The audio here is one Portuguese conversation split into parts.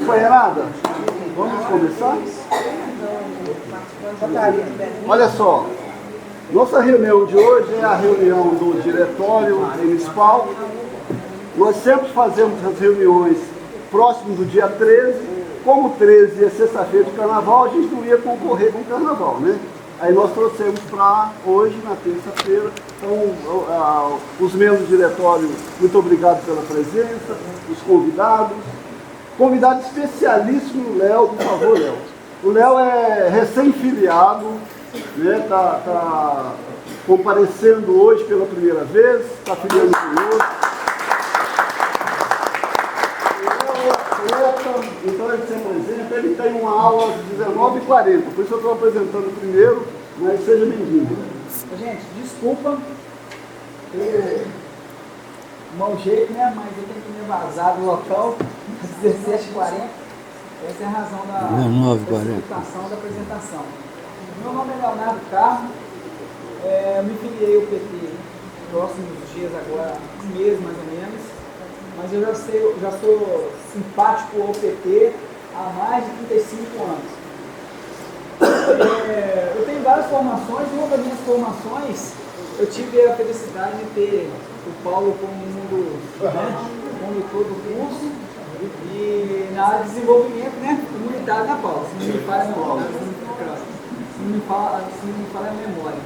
Companheirada, vamos começar? Olha só, nossa reunião de hoje é a reunião do Diretório Municipal. Nós sempre fazemos as reuniões próximo do dia 13. Como 13 é sexta-feira de carnaval, a gente não ia concorrer com o carnaval, né? Aí nós trouxemos para hoje, na terça-feira. Então, os membros do diretório, muito obrigado pela presença, os convidados. Convidado especialíssimo, o Léo, por favor, Léo. O Léo é recém-filiado, né? Tá comparecendo hoje pela primeira vez, está filiando conosco. Então ele se apresenta, ele tem uma aula às 19h40, por isso eu estou apresentando primeiro, mas seja bem-vindo. Gente, desculpa pelo mau jeito, né? Mas eu tenho que me vazar do local às 17h40. Essa é a razão da explicação da apresentação. Meu nome é Leonardo Carmo, eu me filiei ao PT próximos dias agora, um mês mais ou menos. Mas eu já sou simpático ao PT há mais de 35 anos. Eu tenho várias formações, uma das minhas formações, eu tive a felicidade de ter o Paulo como condutor do curso e na área de desenvolvimento, né, comunitário na Paula, se não me falha a memória.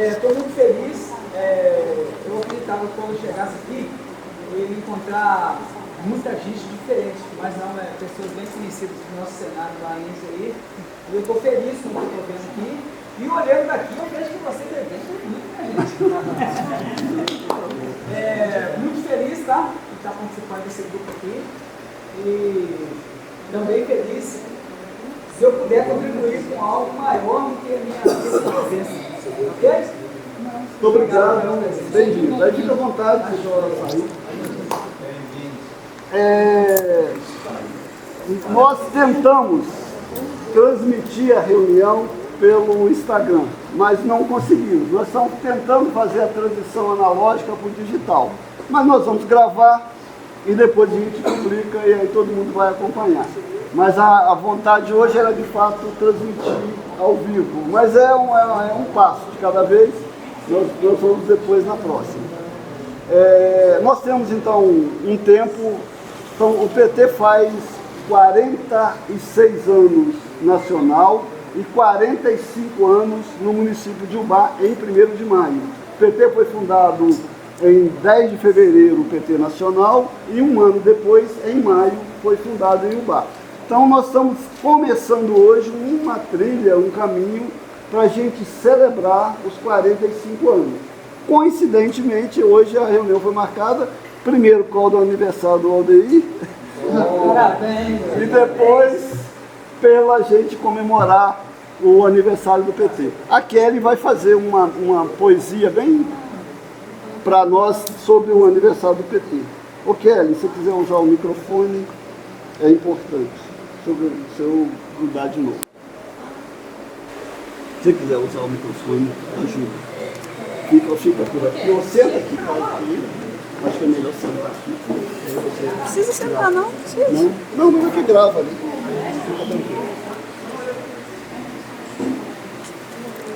Estou muito feliz, eu acreditava que quando eu chegasse aqui, eu ia encontrar muita gente diferente, mas não, pessoas bem conhecidas do nosso cenário paraense aí. E eu estou feliz com o que eu estou vendo aqui. E olhando daqui, eu vejo que você tem muito, gente. Muito feliz, tá? De estar participando desse grupo aqui. E também feliz se eu puder contribuir com algo maior do que a minha presença. Ok? Muito obrigado. Bem-vindo. Aí fica à vontade, deixa eu sair. Nós tentamos transmitir a reunião pelo Instagram, mas não conseguimos. Nós estamos tentando fazer a transição analógica para o digital, mas nós vamos gravar e depois a gente publica e aí todo mundo vai acompanhar. Mas a vontade hoje era de fato transmitir ao vivo, mas é um passo de cada vez, nós vamos depois na próxima. Nós temos então um tempo. Então, o PT faz 46 anos nacional e 45 anos no município de Ubá, em 1º de maio. O PT foi fundado em 10 de fevereiro, o PT nacional, e um ano depois, em maio, foi fundado em Ubá. Então, nós estamos começando hoje uma trilha, um caminho, para a gente celebrar os 45 anos. Coincidentemente, hoje a reunião foi marcada primeiro com o aniversário do Aldeir, e depois pela gente comemorar o aniversário do PT. A Kelly vai fazer uma poesia bem para nós sobre o aniversário do PT. Ô Kelly, se você quiser usar o microfone, é importante. Se eu grudar de novo. Se você quiser usar o microfone, ajuda. Fica por aqui, ou senta aqui para ouvir. Acho que é melhor sentar aqui. Não precisa sentar, não? Precisa. Não, mas é que grava ali. Fica tranquilo.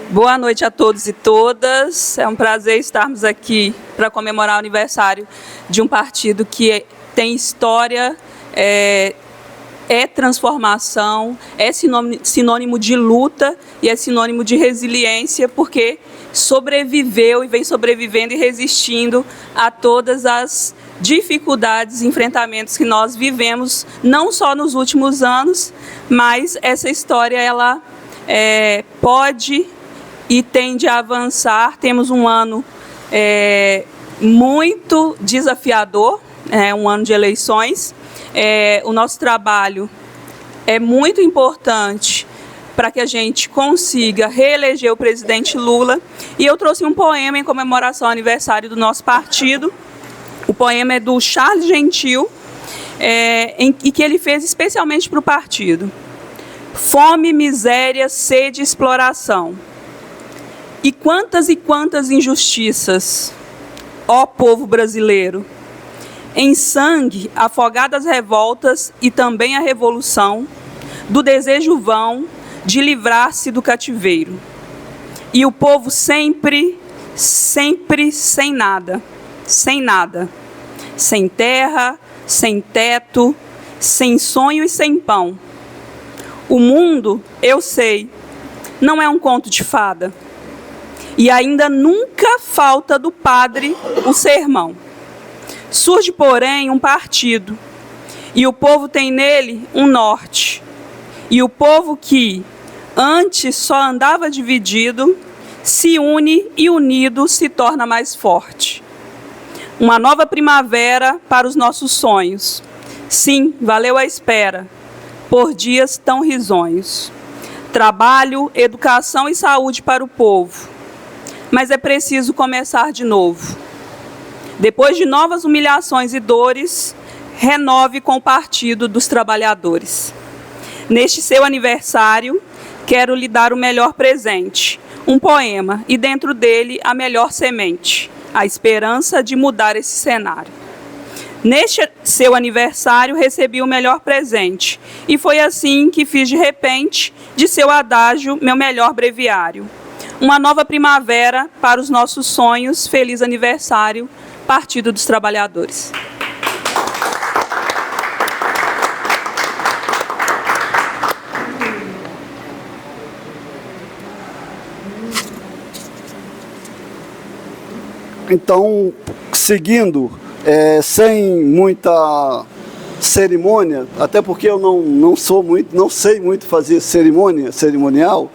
Boa noite a todos e todas. É um prazer estarmos aqui para comemorar o aniversário de um partido que tem história, é transformação, é sinônimo de luta e é sinônimo de resiliência, porque sobreviveu e vem sobrevivendo e resistindo a todas as dificuldades e enfrentamentos que nós vivemos, não só nos últimos anos, mas essa história ela pode e tende a avançar. Temos um ano muito desafiador, um ano de eleições. O nosso trabalho é muito importante para que a gente consiga reeleger o presidente Lula. E eu trouxe um poema em comemoração ao aniversário do nosso partido. O poema é do Charles Gentil, e que ele fez especialmente para o partido. Fome, miséria, sede e exploração. E quantas injustiças, ó povo brasileiro. em sangue afogadas as revoltas e também a revolução, do desejo vão de livrar-se do cativeiro. E o povo sempre sem nada, sem terra, sem teto, sem sonho e sem pão. O mundo, eu sei, não é um conto de fada. E ainda nunca falta do padre o sermão. Surge, porém, um partido, e o povo tem nele um norte. E o povo que antes só andava dividido, se une e unido se torna mais forte. Uma nova primavera para os nossos sonhos. Sim, valeu a espera, por dias tão risonhos. Trabalho, educação e saúde para o povo. Mas é preciso começar de novo. Depois de novas humilhações e dores, renove com o Partido dos Trabalhadores. Neste seu aniversário, quero lhe dar o melhor presente, um poema, e dentro dele a melhor semente, a esperança de mudar esse cenário. Neste seu aniversário, recebi o melhor presente, e foi assim que fiz de repente, de seu adágio, meu melhor breviário. Uma nova primavera para os nossos sonhos, feliz aniversário, Partido dos Trabalhadores. Então, seguindo, sem muita cerimônia, até porque eu não sei muito fazer cerimonial,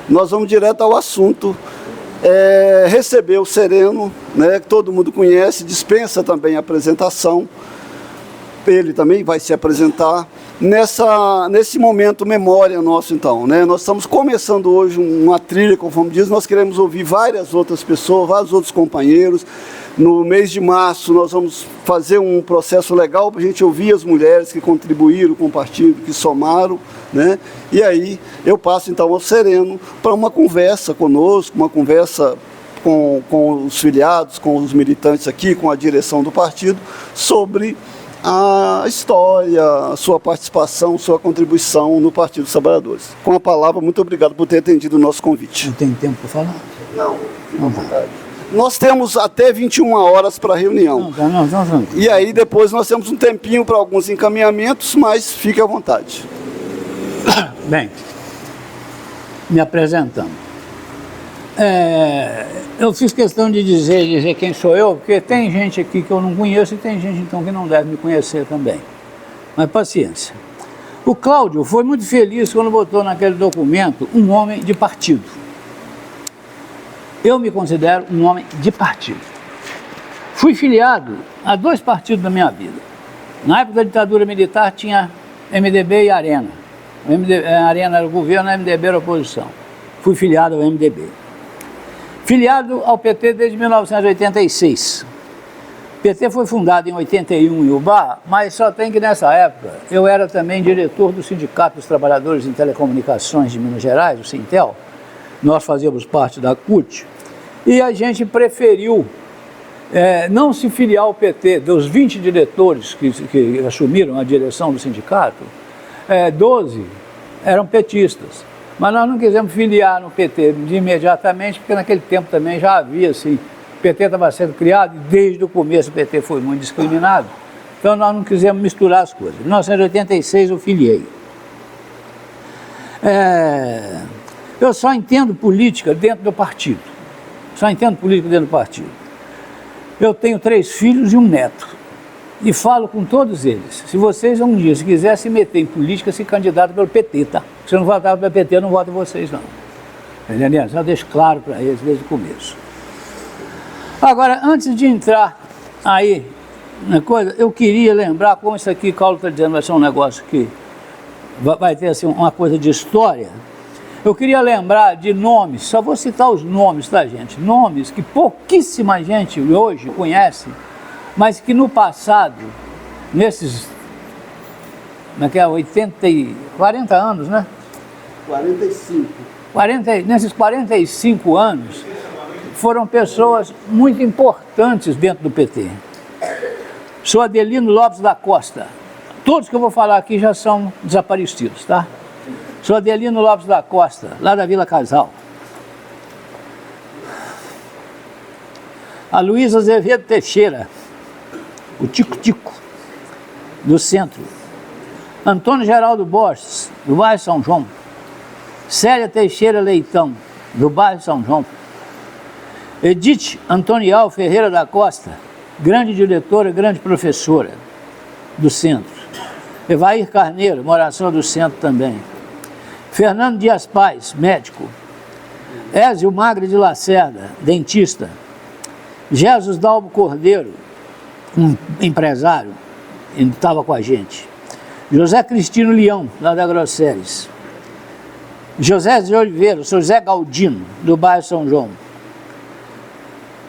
nós vamos direto ao assunto. Receber o Sereno, né, que todo mundo conhece, dispensa também a apresentação. Ele também vai se apresentar nesse momento memória nosso, então, né? Nós estamos começando hoje uma trilha, conforme diz, nós queremos ouvir várias outras pessoas, vários outros companheiros. No mês de março nós vamos fazer um processo legal para a gente ouvir as mulheres que contribuíram com o partido, que somaram, né? E aí eu passo então ao Sereno para uma conversa conosco, uma conversa com os filiados, com os militantes aqui, com a direção do partido, sobre a história, a sua participação, sua contribuição no Partido dos Trabalhadores. Com a palavra, muito obrigado por ter atendido o nosso convite. Não tem tempo para falar? Não, fica à vontade. Nós temos até 21 horas para a reunião. Não. E aí depois nós temos um tempinho para alguns encaminhamentos, mas fique à vontade. Bem, me apresentando. Eu fiz questão de dizer quem sou eu, porque tem gente aqui que eu não conheço e tem gente então que não deve me conhecer também. Mas paciência. O Cláudio foi muito feliz quando botou naquele documento um homem de partido. Eu me considero um homem de partido. Fui filiado a 2 partidos da minha vida. Na época da ditadura militar tinha MDB e Arena. A Arena era o governo, a MDB era a oposição. Fui filiado ao MDB. Filiado ao PT desde 1986. O PT foi fundado em 81 em Ubá, mas só tem que nessa época eu era também diretor do Sindicato dos Trabalhadores em Telecomunicações de Minas Gerais, o Sintel. Nós fazíamos parte da CUT e a gente preferiu não se filiar ao PT. Dos 20 diretores que assumiram a direção do sindicato, 12 eram petistas. Mas nós não quisemos filiar no PT de imediatamente, porque naquele tempo também já havia, assim, o PT estava sendo criado e desde o começo o PT foi muito discriminado. Então nós não quisemos misturar as coisas. Em 1986 eu filiei. Eu só entendo política dentro do partido. Só entendo política dentro do partido. Eu tenho 3 filhos e um neto. E falo com todos eles. Se vocês um dia, se quiser se meter em política, se candidata pelo PT, tá? Se eu não votar pelo PT, eu não voto em vocês, não. Entendeu? Só deixo claro para eles desde o começo. Agora, antes de entrar aí na coisa, eu queria lembrar, como isso aqui, Paulo está dizendo, vai ser um negócio que vai ter assim, uma coisa de história. Eu queria lembrar de nomes, só vou citar os nomes, tá, gente? Nomes que pouquíssima gente hoje conhece, mas que no passado, nesses 40 anos, né? 45. Nesses 45 anos, foram pessoas muito importantes dentro do PT. Sou Adelino Lopes da Costa. Todos que eu vou falar aqui já são desaparecidos, tá? Sou Adelino Lopes da Costa, lá da Vila Casal. A Luísa Azevedo Teixeira, o Tico-Tico, do centro. Antônio Geraldo Borges, do bairro São João. Célia Teixeira Leitão, do bairro São João. Edith Antonial Ferreira da Costa, grande diretora, grande professora do centro. Evair Carneiro, moração do centro também. Fernando Dias Paz, médico. Ézio Magre de Lacerda, dentista. Jesus Dalbo Cordeiro, um empresário, estava com a gente. José Cristino Leão, lá da Grosseres. José de Oliveira, o seu Zé Galdino, do bairro São João.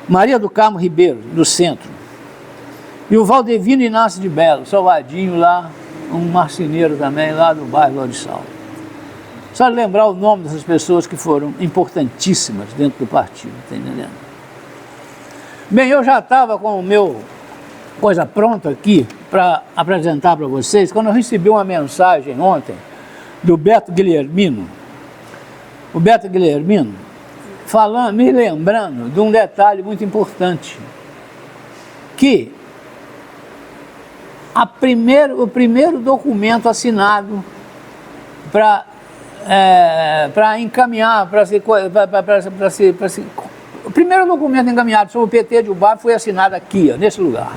Maria do Carmo Ribeiro, do centro. E o Valdevino Inácio de Belo, Salvadinho lá, um marceneiro também, lá do bairro Lorissal. Só lembrar o nome dessas pessoas que foram importantíssimas dentro do partido, está entendendo? Bem, eu já estava com o meu coisa pronta aqui para apresentar para vocês, quando eu recebi uma mensagem ontem do Beto Guilhermino. O Beto Guilhermino falando, me lembrando de um detalhe muito importante, que o primeiro documento assinado para encaminhar, o primeiro documento encaminhado sobre o PT de Ubá foi assinado aqui, ó, nesse lugar.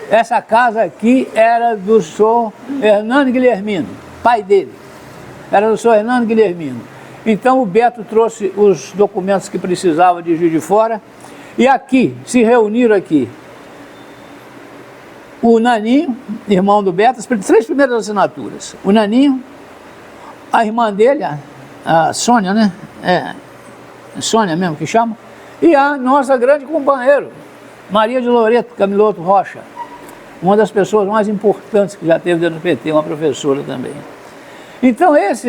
Essa casa aqui era do senhor Hernando Guilhermino, pai dele. Era do senhor Hernando Guilhermino. Então o Beto trouxe os documentos que precisava de Juiz de Fora, e aqui, se reuniram aqui, o Naninho, irmão do Beto, as três primeiras assinaturas. O Naninho, a irmã dele, a Sônia, né? Sônia mesmo que chama, e a nossa grande companheira, Maria de Loreto Camiloto Rocha, uma das pessoas mais importantes que já teve dentro do PT, uma professora também. Então isso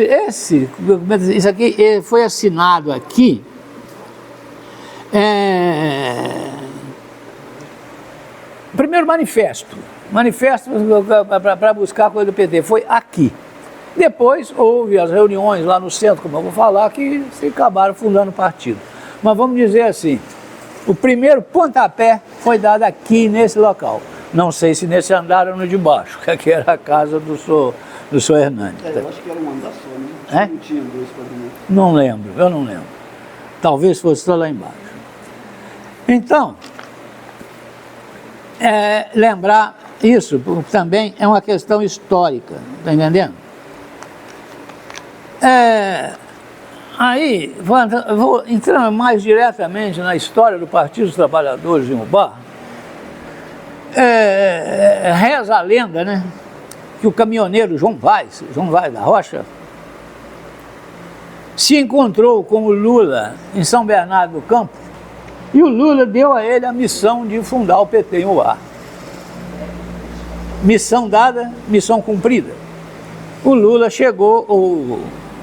aqui foi assinado aqui, primeiro manifesto para buscar a coisa do PT, foi aqui. Depois houve as reuniões lá no centro, como eu vou falar, que se acabaram fundando o partido. Mas vamos dizer assim, o primeiro pontapé foi dado aqui nesse local. Não sei se nesse andar ou no de baixo, que aqui era a casa do senhor Hernani. Eu acho que era um andar só, né? Não tinha dois pavimentos. Não lembro, eu não lembro. Talvez fosse só lá embaixo. Então, lembrar isso, porque também é uma questão histórica, está entendendo? Aí, vou entrar mais diretamente na história do Partido dos Trabalhadores em Ubá. Reza a lenda, né, que o caminhoneiro João Vaz da Rocha, se encontrou com o Lula em São Bernardo do Campo, e o Lula deu a ele a missão de fundar o PT em Ubá. Missão dada, missão cumprida. O Lula chegou,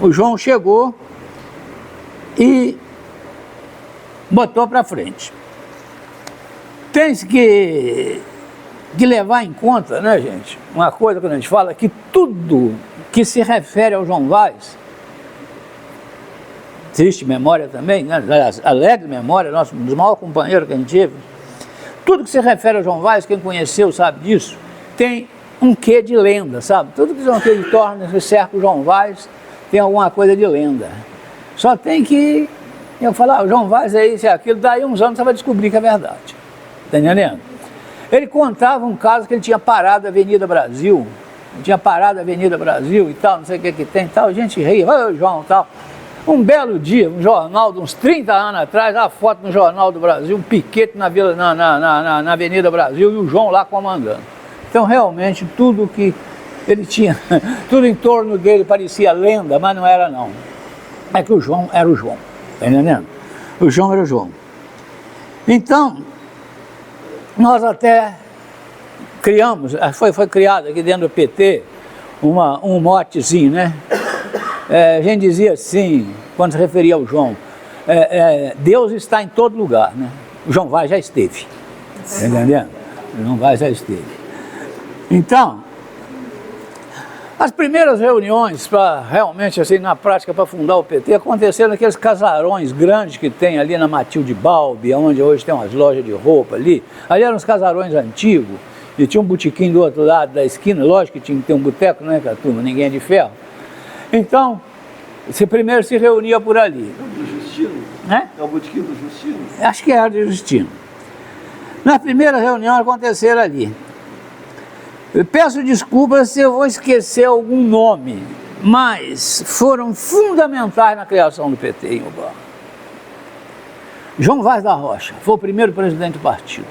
o João chegou e botou para frente. Tem que levar em conta, né, gente, uma coisa que a gente fala, que tudo que se refere ao João Vaz, triste memória também, né, alegre memória, nosso, um dos maiores companheiros que a gente teve, tudo que se refere ao João Vaz, quem conheceu sabe disso, tem um quê de lenda, sabe? Tudo que ele torna, que cerca o João Vaz, tem alguma coisa de lenda. Só tem que, eu falar, o João Vaz é isso e aquilo, daí uns anos você vai descobrir que é verdade. Está entendendo? Ele contava um caso que ele tinha parado a Avenida Brasil, e tal, não sei o que tem e tal, a gente ria, ô João, tal. Um belo dia, um jornal de uns 30 anos atrás, a foto no Jornal do Brasil, um piquete na Avenida Brasil e o João lá comandando. Então, realmente, tudo que ele tinha, tudo em torno dele parecia lenda, mas não era não. É que o João era o João, tá entendendo? O João era o João. Então, nós até criamos, foi criado aqui dentro do PT, um motezinho, né? A gente dizia assim, quando se referia ao João, Deus está em todo lugar, né? O João Vaz já esteve, tá entendendo? O João Vaz já esteve. Então, as primeiras reuniões para realmente, assim, na prática, para fundar o PT, aconteceram naqueles casarões grandes que tem ali na Matilde Balbi, onde hoje tem umas lojas de roupa ali. Ali eram os casarões antigos, e tinha um botequim do outro lado da esquina, lógico que tinha que ter um boteco, né, com a turma, ninguém é de ferro. Então, primeiro se reunia por ali. É o do Justino? Né? É o botequim do Justino? Acho que era de Justino. Na primeira reunião aconteceram ali. Eu peço desculpas se eu vou esquecer algum nome, mas foram fundamentais na criação do PT em Ubá. João Vaz da Rocha foi o primeiro presidente do partido.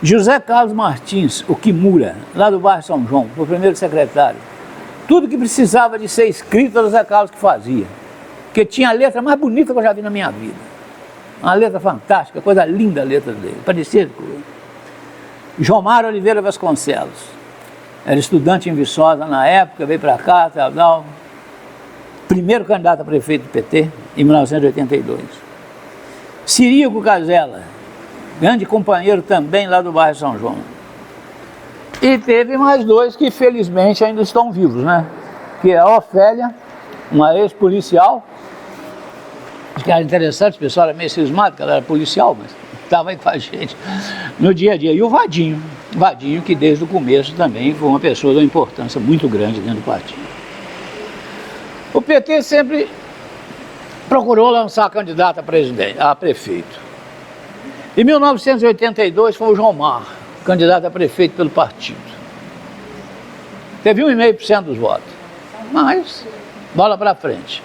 José Carlos Martins, o Kimura, lá do bairro São João, foi o primeiro secretário. Tudo que precisava de ser escrito era o José Carlos que fazia, porque tinha a letra mais bonita que eu já vi na minha vida. Uma letra fantástica, coisa linda a letra dele, parecia com João Mário Oliveira Vasconcelos, era estudante em Viçosa na época, veio para cá, tal, primeiro candidato a prefeito do PT, em 1982. Ciríaco Casella, grande companheiro também lá do bairro São João. E teve mais dois que felizmente ainda estão vivos, né? Que é a Ofélia, uma ex-policial, que era interessante, o pessoal era meio cismado, que ela era policial, mas estava aí com a gente no dia a dia. E o Vadinho, que desde o começo também foi uma pessoa de uma importância muito grande dentro do partido. O PT sempre procurou lançar candidato a prefeito. Em 1982 foi o João Mar, candidato a prefeito pelo partido. Teve 1,5% dos votos, mas bola para frente.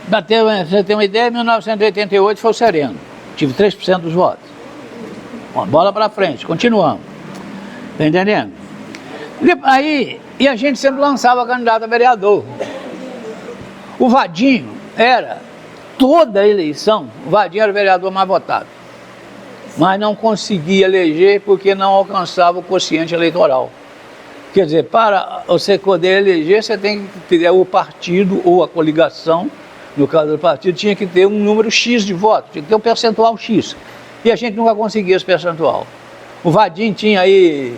Você tem uma ideia, em 1988 foi o Sereno, tive 3% dos votos. Bom, bola para frente, continuamos. Tá entendendo? E a gente sempre lançava candidato a vereador. O Vadinho era, toda a eleição, o Vadinho era o vereador mais votado. Mas não conseguia eleger porque não alcançava o quociente eleitoral. Quer dizer, para você poder eleger, você tem que ter o partido ou a coligação, no caso do partido, tinha que ter um número X de votos, tinha que ter um percentual X. E a gente nunca conseguia esse percentual. O Vadinho tinha aí,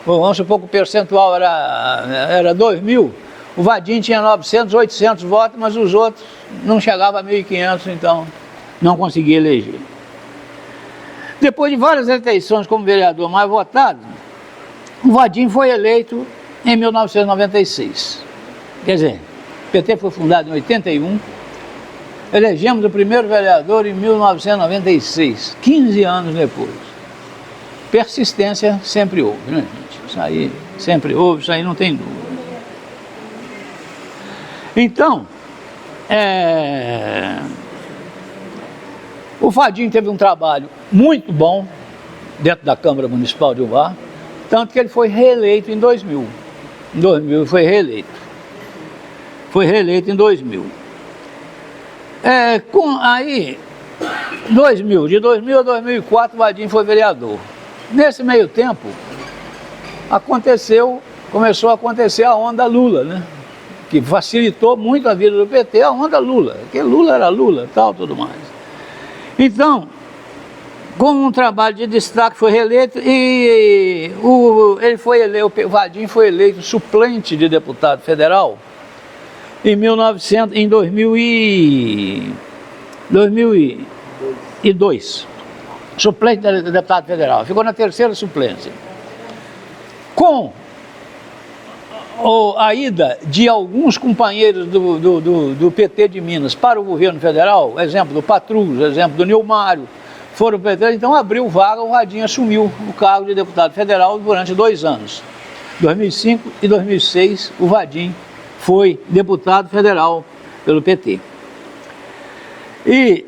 vamos supor que o percentual era 2.000, o Vadinho tinha 900, 800 votos, mas os outros não chegavam a 1.500, então não conseguia eleger. Depois de várias eleições como vereador mais votado, o Vadinho foi eleito em 1996. Quer dizer, o PT foi fundado em 81, elegemos o primeiro vereador em 1996, 15 anos depois. Persistência sempre houve, né, gente? Isso aí sempre houve, isso aí não tem dúvida. Então, o Vadinho teve um trabalho muito bom dentro da Câmara Municipal de Ubá, tanto que ele foi reeleito em 2000. Em 2000 ele foi reeleito. Foi reeleito em 2000. Aí, de 2000 a 2004, o Vadinho foi vereador. Nesse meio tempo, começou a acontecer a onda Lula, né? Que facilitou muito a vida do PT, a onda Lula, porque Lula era Lula, tal, tudo mais. Então, como um trabalho de destaque, foi reeleito e o Vadinho foi eleito suplente de deputado federal em 2002. Suplente de deputado federal, ficou na terceira suplência. Com a ida de alguns companheiros do PT de Minas para o governo federal, exemplo do Patrus, exemplo do Nilmário, foram para o PT, então abriu vaga, o Vadinho assumiu o cargo de deputado federal durante 2 anos. 2005 e 2006, o Vadinho foi deputado federal pelo PT. E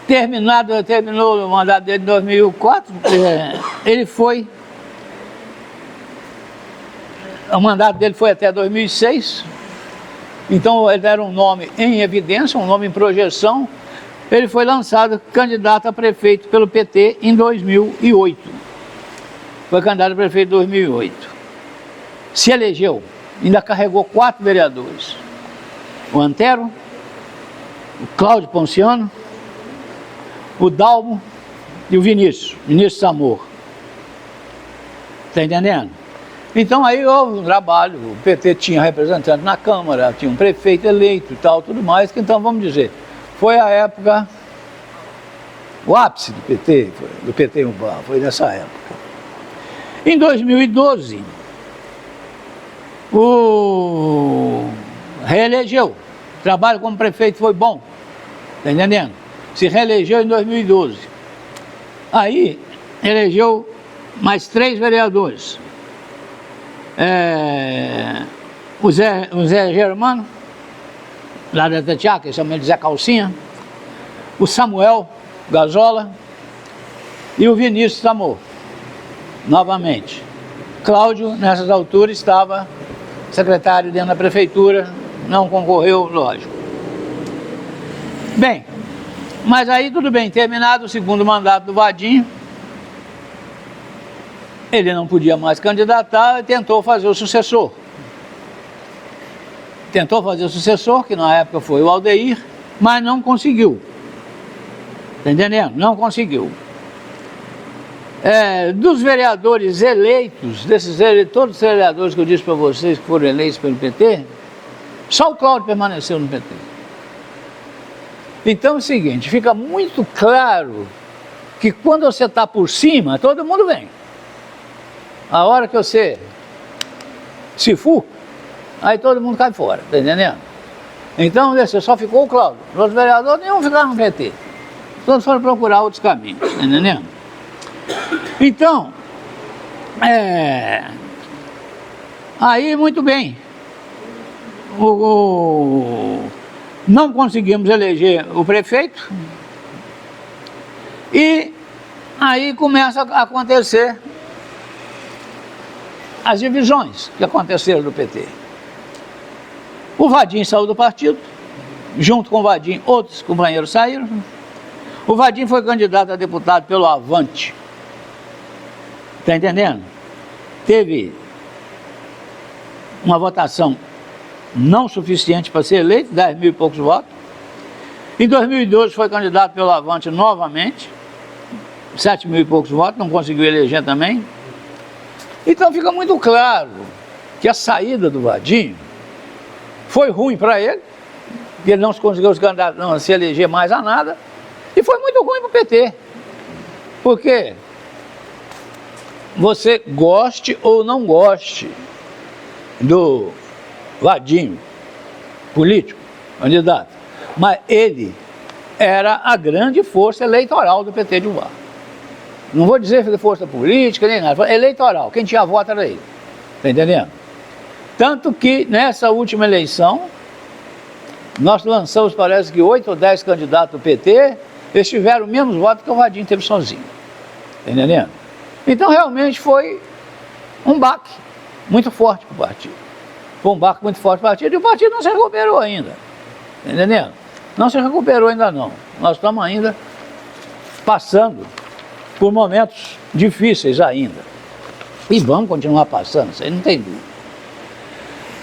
terminou o mandato dele em 2004, o mandato dele foi até 2006, então ele era um nome em evidência, um nome em projeção. Ele foi lançado candidato a prefeito pelo PT em 2008. Foi candidato a prefeito em 2008. Se elegeu, ainda carregou 4 vereadores. o Antero, o Cláudio Ponciano, o Dalmo e o Vinícius Samor. Está entendendo? Então aí houve um trabalho, o PT tinha representante na Câmara, tinha um prefeito eleito e tal, tudo mais, que então vamos dizer, foi a época, o ápice do PT em Ubá, foi nessa época. Em 2012, reelegeu, o trabalho como prefeito foi bom, está entendendo? Se reelegeu em 2012. Aí elegeu mais 3 vereadores. O Zé Germano, lá da Tatiá, que chama ele de Zé Calcinha, o Samuel Gazola e o Vinícius Samor, novamente. Cláudio, nessas alturas, estava secretário dentro da prefeitura, não concorreu, lógico. Bem, mas aí tudo bem, terminado o segundo mandato do Vadinho, ele não podia mais candidatar e tentou fazer o sucessor. Que na época foi o Aldeir, mas não conseguiu. Está entendendo? Não conseguiu. Dos vereadores eleitos, todos os vereadores que eu disse para vocês que foram eleitos pelo PT, só o Cláudio permaneceu no PT. Então é o seguinte, fica muito claro que quando você está por cima, todo mundo vem. A hora que você se for, aí todo mundo cai fora, tá entendendo? Então, você só ficou o Cláudio. Os outros vereadores nenhum ficaram no PT. Todos foram procurar outros caminhos, tá entendendo? Então, aí muito bem. Não conseguimos eleger o prefeito. E aí começa a acontecer as divisões que aconteceram no PT. O Vadinho saiu do partido, junto com o Vadinho, outros companheiros saíram. O Vadinho foi candidato a deputado pelo Avante. Está entendendo? Teve uma votação não suficiente para ser eleito, 10 mil e poucos votos. Em 2012 foi candidato pelo Avante novamente, 7 mil e poucos votos, não conseguiu eleger também. Então fica muito claro que a saída do Vadinho foi ruim para ele, que ele não conseguiu se eleger mais a nada, e foi muito ruim para o PT, porque você goste ou não goste do Vadinho, político, candidato, mas ele era a grande força eleitoral do PT de Ubá. Não vou dizer força política, nem nada, eleitoral, quem tinha voto era ele, está entendendo? Tanto que nessa última eleição, nós lançamos, parece que 8 ou 10 candidatos do PT, eles tiveram o mesmo voto que o Vadinho teve sozinho, está entendendo? Então realmente foi um baque muito forte para o partido. Foi um baque muito forte para o partido, e o partido não se recuperou ainda, está entendendo? Não se recuperou ainda não, nós estamos ainda passando por momentos difíceis ainda. E vamos continuar passando, isso aí não tem dúvida.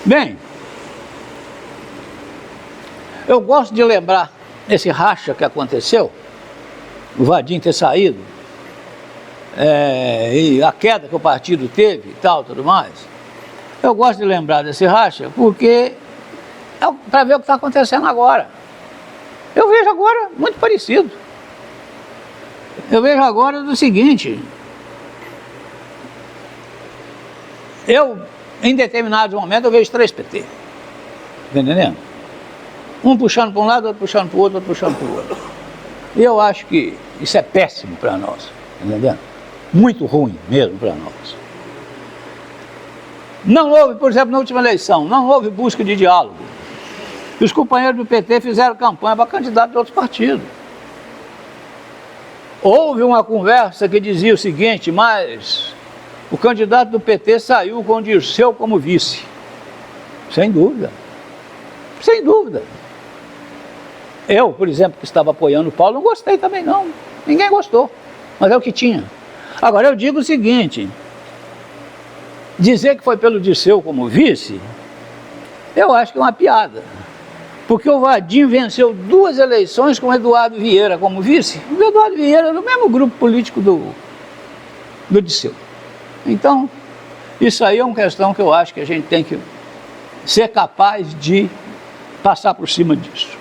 Bem, eu gosto de lembrar esse racha que aconteceu, o Vadinho ter saído, e a queda que o partido teve e tal, tudo mais. Eu gosto de lembrar desse racha porque é para ver o que está acontecendo agora. Eu vejo agora muito parecido. Eu vejo agora do seguinte, em determinados momentos, eu vejo 3 PT, tá entendendo? Um puxando para um lado, outro puxando para o outro, outro puxando para o outro. E eu acho que isso é péssimo para nós, tá entendendo? Muito ruim mesmo para nós. Não houve, por exemplo, na última eleição, não houve busca de diálogo. E os companheiros do PT fizeram campanha para candidatos de outros partidos. Houve uma conversa que dizia o seguinte, mas o candidato do PT saiu com o Dirceu como vice. Sem dúvida. Sem dúvida. Eu, por exemplo, que estava apoiando o Paulo, não gostei também não. Ninguém gostou. Mas é o que tinha. Agora eu digo o seguinte, dizer que foi pelo Dirceu como vice, eu acho que é uma piada. Porque o Vadinho venceu 2 eleições com o Eduardo Vieira como vice. O Eduardo Vieira era do mesmo grupo político do Disseu. Então, isso aí é uma questão que eu acho que a gente tem que ser capaz de passar por cima disso.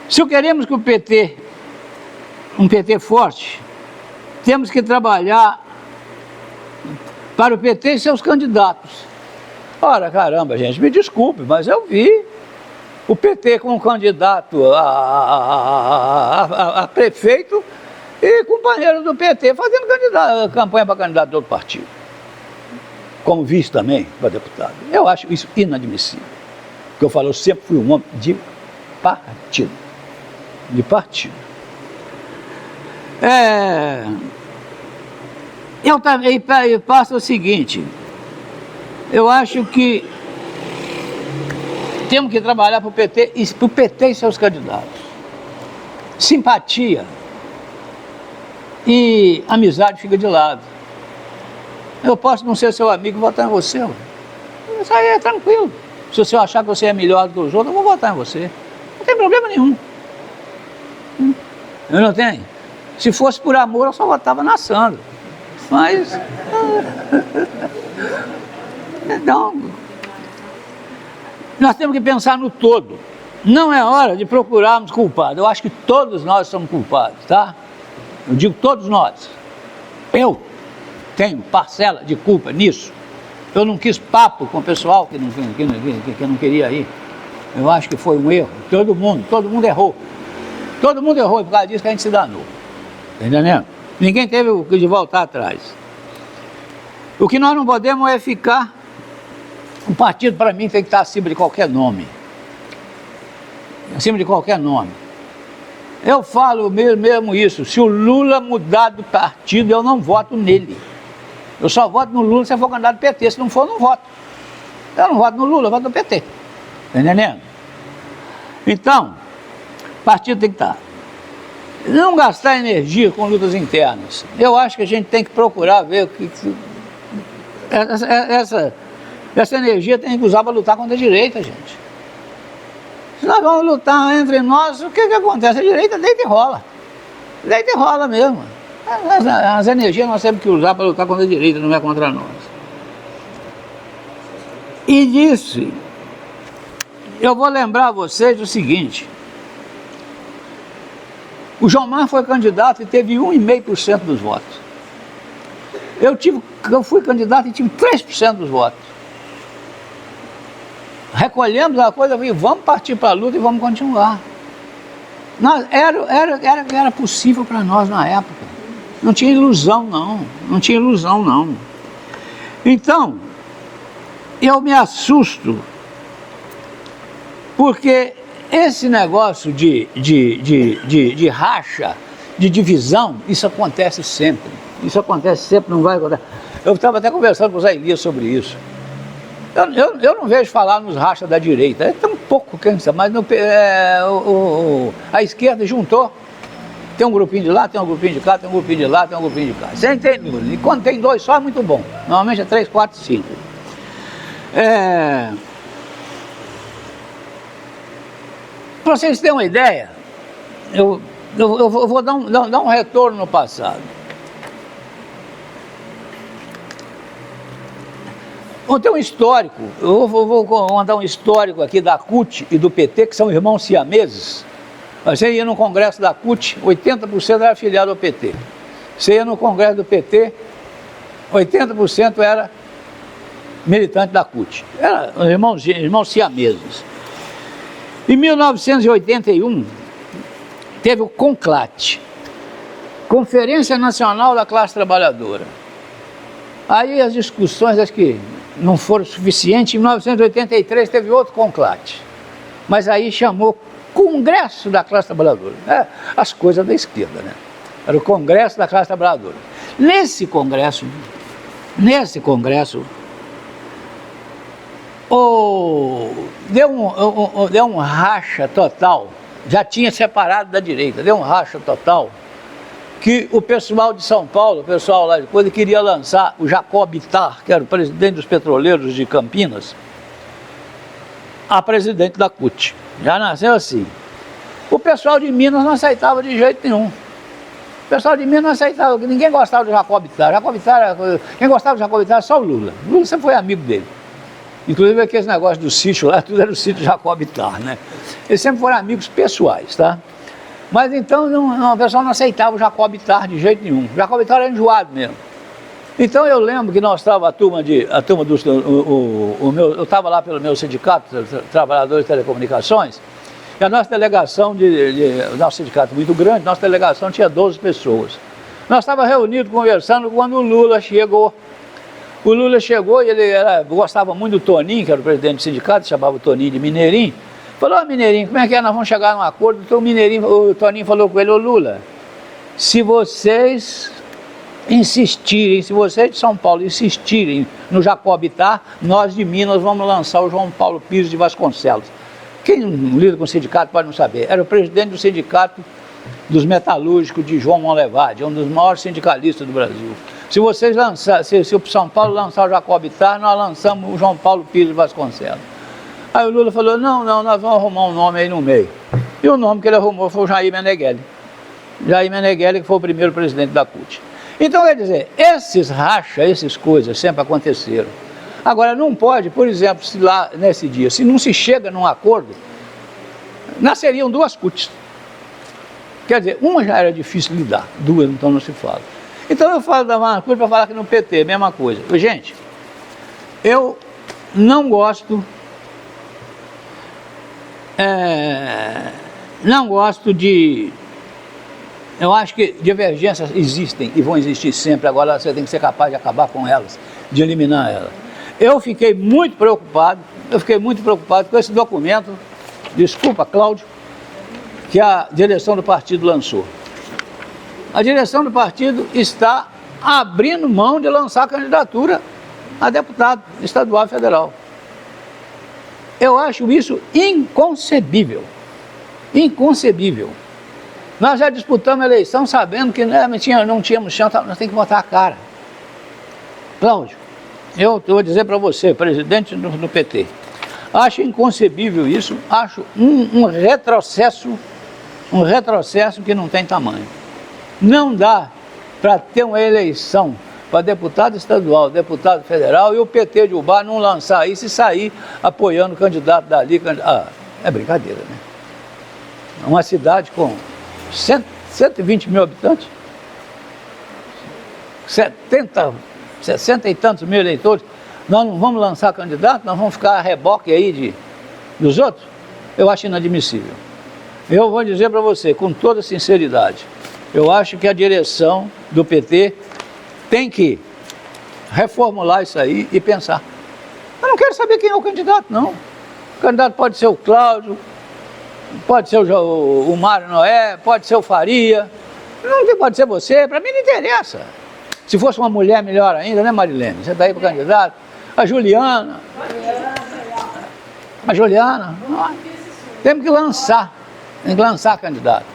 Se queremos que o PT, um PT forte, temos que trabalhar para o PT e seus candidatos. Ora, caramba, gente, me desculpe, mas eu vi o PT como candidato a prefeito e companheiro do PT fazendo campanha para candidato de outro partido. Como vice também para deputado. Eu acho isso inadmissível. Porque eu falo, eu sempre fui um homem de partido. De partido. Eu também passo o seguinte, eu acho que temos que trabalhar para o PT e seus candidatos. Simpatia e amizade fica de lado. Eu posso não ser seu amigo e votar em você. Isso aí é tranquilo. Se você achar que você é melhor do que os outros, eu vou votar em você. Não tem problema nenhum. Eu não tenho. Se fosse por amor, eu só votava na Sandra. Mas... Então, nós temos que pensar no todo. Não é hora de procurarmos culpados. Eu acho que todos nós somos culpados, tá? Eu digo todos nós. Eu tenho parcela de culpa nisso. Eu não quis papo com o pessoal que não queria ir. Eu acho que foi um erro. Todo mundo errou. Todo mundo errou e por causa disso que a gente se danou. Tá entendendo? Ninguém teve o que de voltar atrás. O que nós não podemos é ficar... Um partido, para mim, tem que estar acima de qualquer nome. Acima de qualquer nome. Eu falo mesmo isso. Se o Lula mudar do partido, eu não voto nele. Eu só voto no Lula se for candidato do PT. Se não for, eu não voto. Eu não voto no Lula, eu voto no PT. Tá entendendo? Então, o partido tem que estar. Não gastar energia com lutas internas. Eu acho que a gente tem que procurar ver o que... Essa energia tem que usar para lutar contra a direita, gente. Se nós vamos lutar entre nós, o que acontece? A direita deita e rola. Deita e rola mesmo. As energias nós temos que usar para lutar contra a direita, não é contra nós. E disse, eu vou lembrar a vocês o seguinte, o João Mar foi candidato e teve 1,5% dos votos. Eu fui candidato e tive 3% dos votos. Recolhemos a coisa e vamos partir para a luta e vamos continuar. Era possível para nós na época. Não tinha ilusão não. Não tinha ilusão não. Então, eu me assusto porque esse negócio de racha, de divisão, isso acontece sempre. Isso acontece sempre, não vai acontecer. Eu estava até conversando com o Zé Elias sobre isso. Eu não vejo falar nos rachas da direita, é tão pouco cansa, mas a esquerda juntou, tem um grupinho de lá, tem um grupinho de cá, tem um grupinho de lá, tem um grupinho de cá. Você entende? E quando tem 2 só é muito bom, normalmente é 3, 4, 5. Para vocês terem uma ideia, eu vou dar um retorno no passado. Vou ter um histórico, eu vou mandar um histórico aqui da CUT e do PT, que são irmãos siameses. Você ia no congresso da CUT, 80% era afiliado ao PT. Você ia no congresso do PT, 80% era militante da CUT. Eram irmãos siameses. Em 1981, teve o CONCLAT, Conferência Nacional da Classe Trabalhadora. Aí as discussões, acho que não foram suficientes. Em 1983 teve outro CONCLAT, mas aí chamou Congresso da Classe Trabalhadora. As coisas da esquerda, né? Era o Congresso da Classe Trabalhadora. Nesse congresso, deu um racha total, já tinha separado da direita, deu um racha total, que o pessoal de São Paulo, o pessoal lá de coisa, queria lançar o Jacob Bittar, que era o presidente dos petroleiros de Campinas, a presidente da CUT. Já nasceu assim. O pessoal de Minas não aceitava de jeito nenhum. O pessoal de Minas não aceitava, ninguém gostava do Jacob Ittar. Quem gostava do Jacob Ittar era só o Lula. O Lula sempre foi amigo dele. Inclusive aqueles negócios do sítio lá, tudo era o sítio Jacob Ittar, né? Eles sempre foram amigos pessoais, tá? Mas então o pessoal não aceitava o Jacob Ittar de jeito nenhum. O Jacob Ittar era enjoado mesmo. Então eu lembro que nós estávamos, eu estava lá pelo meu sindicato, Trabalhadores de Telecomunicações, e a nossa delegação, o nosso sindicato muito grande, nossa delegação tinha 12 pessoas. Nós estávamos reunidos, conversando, quando o Lula chegou. O Lula chegou e ele gostava muito do Toninho, que era o presidente do sindicato, chamava o Toninho de Mineirinho. Falou: ó, Mineirinho, como é que é? Nós vamos chegar num acordo. Então o Toninho falou com ele: ô Lula, se vocês insistirem, se vocês de São Paulo insistirem no Jacob Ittar, nós de Minas vamos lançar o João Paulo Pires de Vasconcelos. Quem lida com o sindicato pode não saber. Era o presidente do sindicato dos metalúrgicos de João Monlevade, um dos maiores sindicalistas do Brasil. Se vocês lançarem, se o São Paulo lançar o Jacob Ittar, nós lançamos o João Paulo Pires de Vasconcelos. Aí o Lula falou: não, nós vamos arrumar um nome aí no meio. E o nome que ele arrumou foi o Jair Meneghel. Jair Meneghel, que foi o primeiro presidente da CUT. Então, quer dizer, esses rachas, essas coisas sempre aconteceram. Agora, não pode, por exemplo, se lá nesse dia, se não se chega num acordo, nasceriam duas CUTs. Quer dizer, uma já era difícil lidar, duas então não se fala. Então eu falo da mesma coisa para falar que no PT, mesma coisa. Gente, eu não gosto de... Eu acho que divergências existem e vão existir sempre, agora você tem que ser capaz de acabar com elas, de eliminar elas. Eu fiquei muito preocupado com esse documento, desculpa, Cláudio, que a direção do partido lançou. A direção do partido está abrindo mão de lançar a candidatura a deputado estadual e federal. Eu acho isso inconcebível. Inconcebível. Nós já disputamos a eleição sabendo que não tínhamos chance, nós temos que botar a cara. Cláudio, eu vou dizer para você, presidente do PT, acho inconcebível isso, acho um retrocesso que não tem tamanho. Não dá para ter uma eleição para deputado estadual, deputado federal e o PT de Ubá não lançar isso e sair apoiando o candidato dali. É brincadeira, né? Uma cidade com 120 mil habitantes, 60 e tantos mil eleitores, nós não vamos lançar candidato, nós vamos ficar a reboque aí dos outros? Eu acho inadmissível. Eu vou dizer para você, com toda sinceridade, eu acho que a direção do PT tem que reformular isso aí e pensar. Eu não quero saber quem é o candidato, não. O candidato pode ser o Cláudio, pode ser o Mário Noé, pode ser o Faria, não pode ser você, para mim não interessa. Se fosse uma mulher, melhor ainda, né, Marilene? Você está aí para o candidato. A Juliana, temos que lançar candidato.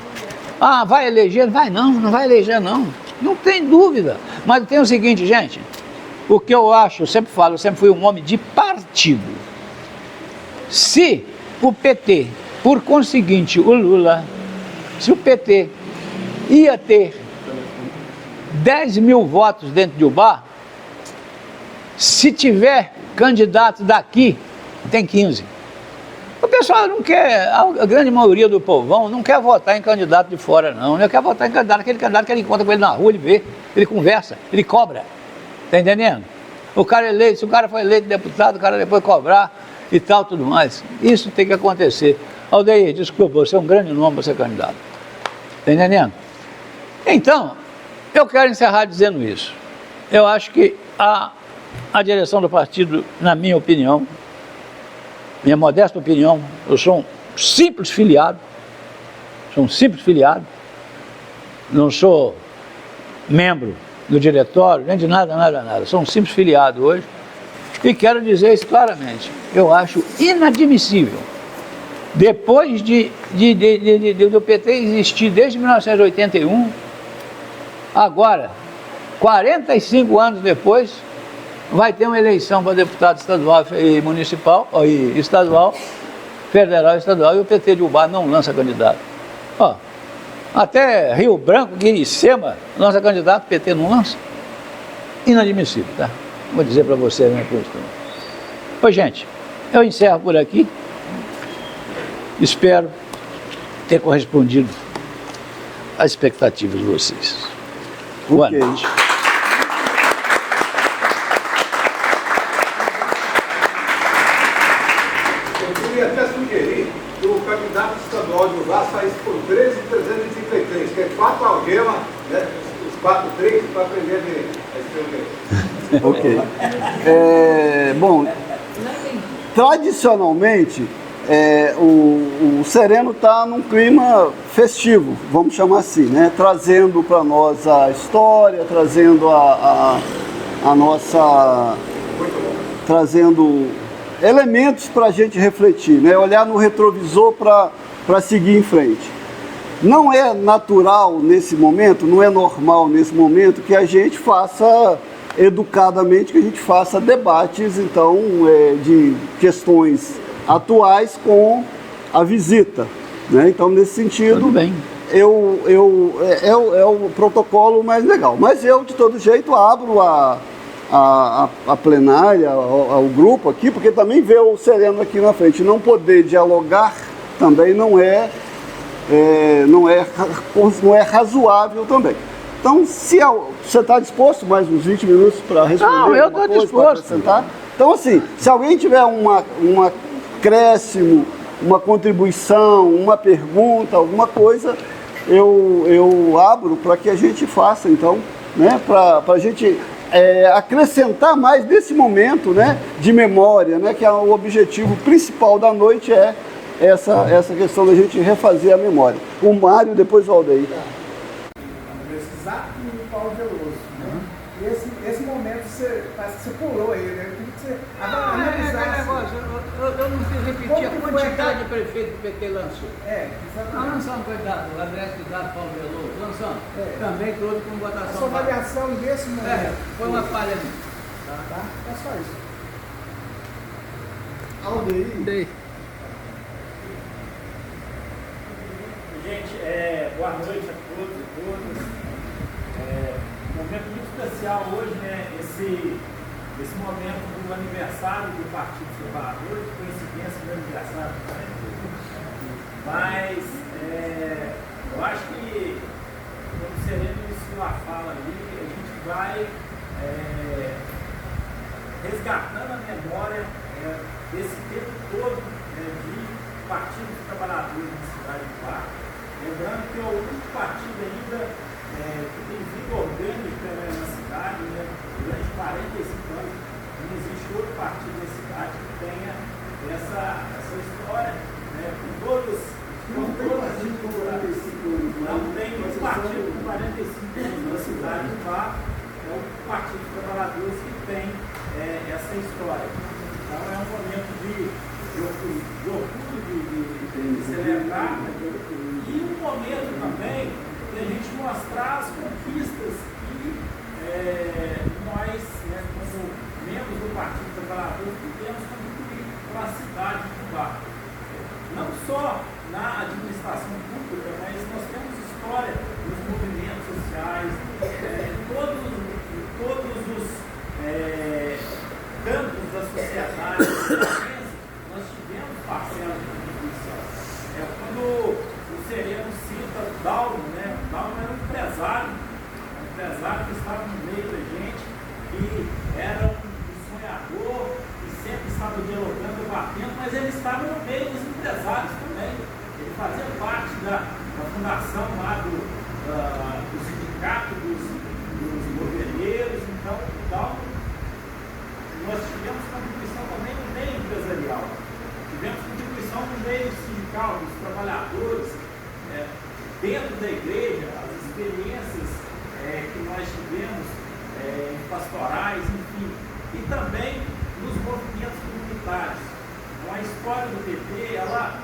Ah, vai eleger? Não vai eleger não. Não tem dúvida. Mas tem o seguinte, gente, o que eu acho, eu sempre falo, eu sempre fui um homem de partido. Se o PT, por conseguinte, o Lula, se o PT ia ter 10 mil votos dentro de Ubá, se tiver candidato daqui, tem 15. O pessoal não quer, a grande maioria do povão não quer votar em candidato de fora, não. Não quer votar em candidato, aquele candidato que ele encontra com ele na rua, ele vê, ele conversa, ele cobra. Está entendendo? O cara eleito, se o cara foi eleito deputado, o cara depois cobrar e tal, tudo mais. Isso tem que acontecer. Aldeir, desculpa, você é um grande nome para ser candidato. Está entendendo? Então, eu quero encerrar dizendo isso. Eu acho que a direção do partido, na minha opinião, minha modesta opinião, eu sou um simples filiado, não sou membro do diretório, nem de nada, sou um simples filiado hoje, e quero dizer isso claramente, eu acho inadmissível, depois do PT existir desde 1981, agora, 45 anos depois, vai ter uma eleição para deputado estadual e municipal, e estadual, federal e estadual, e o PT de Ubá não lança candidato. Ó, até Rio Branco, Guiricema, lança candidato, o PT não lança. Inadmissível, tá? Vou dizer para você, né, professor? Pois, gente, eu encerro por aqui. Espero ter correspondido às expectativas de vocês. Boa noite. Eu queria até sugerir que o candidato estadual de Ubá saísse por 13.333, que é 4 algemas, né? Os 4 três para aprender a escrever. Ok. Bom, tradicionalmente, o Sereno está num clima festivo, vamos chamar assim, né? Trazendo para nós a história, trazendo a nossa... trazendo elementos para a gente refletir, né? Olhar no retrovisor para seguir em frente. Não é natural nesse momento, não é normal nesse momento que a gente faça educadamente, que a gente faça debates, então, de questões atuais com a visita, né? Então, nesse sentido, tudo bem. É o protocolo mais legal. Mas eu, de todo jeito, abro a plenária, ao grupo aqui, porque também ver o Sereno aqui na frente, não poder dialogar também não é razoável também. Então, se você está disposto mais uns 20 minutos para responder? Não, eu estou disposto. Então, assim, se alguém tiver um acréscimo, uma contribuição, uma pergunta, alguma coisa, eu abro para que a gente faça, então, né, para a gente acrescentar mais nesse momento, né, de memória, né, que é o objetivo principal da noite, é essa questão da gente refazer a memória. O Mário, depois o Aldeir. Exato no Paulo Veloso, né? Esse momento parece que você pulou aí, né? Eu queria que você analisasse. Eu não fiz repetir a quantidade de prefeito que o PT lançou. Exatamente. Nós lançamos, coitado, o André Estudado, Paulo Veloso, lançamos. Também trouxe com A votação. sua avaliação desse momento. Foi uma falha minha. Tá? É só isso. Aldeir. Gente, boa noite a todos e todas. Um momento muito especial hoje, né? Esse momento do aniversário do Partido dos Trabalhadores, coincidência do aniversário também. Mas eu acho que, quando o Sereno iniciou a fala ali, a gente vai resgatando a memória desse tempo todo de Partido dos Trabalhadores na cidade de Ubá. Lembrando que é o único partido ainda que tem vida orgânica, né, na cidade, né, durante 45 anos. Não existe outro partido na cidade que tenha essa história, né, com todas não tem outro partido com 45 anos na cidade de Ubá. É o Partido dos Trabalhadores que tem essa história. Então é um momento de orgulho, de celebrar, e um momento também de a gente mostrar as conquistas que nós, né, como membros do Partido dos Trabalhadores, podemos contribuir para a cidade de Ubá. Não só na administração pública, mas nós temos história nos movimentos sociais, todos os campos da sociedade. Nós tivemos parcela de contribuição. Quando o Sereno cita Dalmo, né? Dalmo era um empresário que estava no meio da gente, que era um sonhador, que sempre estava dialogando, batendo, mas ele estava no meio dos empresários também. Ele fazia parte da fundação lá do sindicato dos governeiros. Então, o Dalmo, nós tivemos contribuição também no meio empresarial. Tivemos contribuição no meio sindical, dos trabalhadores, dentro da igreja, as experiências que nós tivemos pastorais, enfim, e também nos movimentos comunitários. Então, a história do PT, ela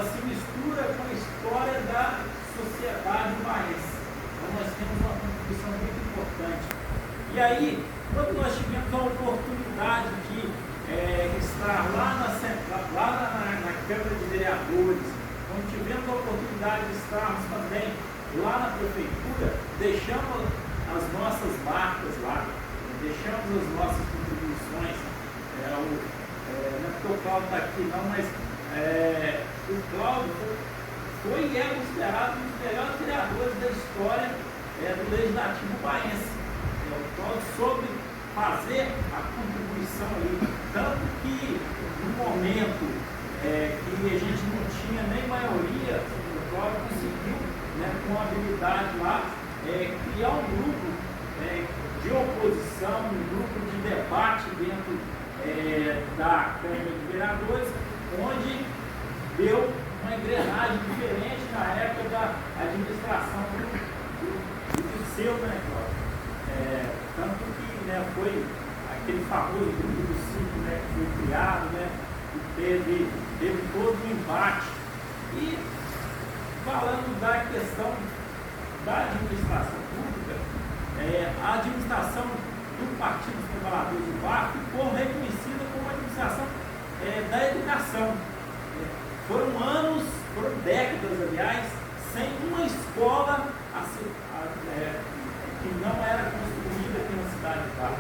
se mistura com a história da sociedade ubaense. Então, nós temos uma contribuição muito importante. E aí, quando nós tivemos a oportunidade de estar lá na Câmara de Vereadores, quando tivemos a oportunidade de estarmos também lá na Prefeitura, deixamos as nossas marcas lá, deixamos as nossas contribuições. Não é porque o Cláudio está aqui não, mas o Cláudio foi e é considerado um dos melhores vereadores da história do Legislativo Baense. O Cláudio soube fazer a contribuição ali, tanto que no momento que a gente não tinha nem maioria, o Cláudio conseguiu, com habilidade lá, criar um grupo de oposição, um grupo de debate dentro da Câmara de Vereadores, onde deu uma engrenagem diferente na época da administração do seu, né, Cláudio? Tanto que foi aquele famoso grupo dos 5, que foi criado, que teve todo um embate. E falando da questão da administração pública, a administração do Partido dos Trabalhadores do Bar ficou reconhecida como administração da educação. Foram anos, foram décadas, aliás, sem uma escola que não era construída aqui na cidade de Bar.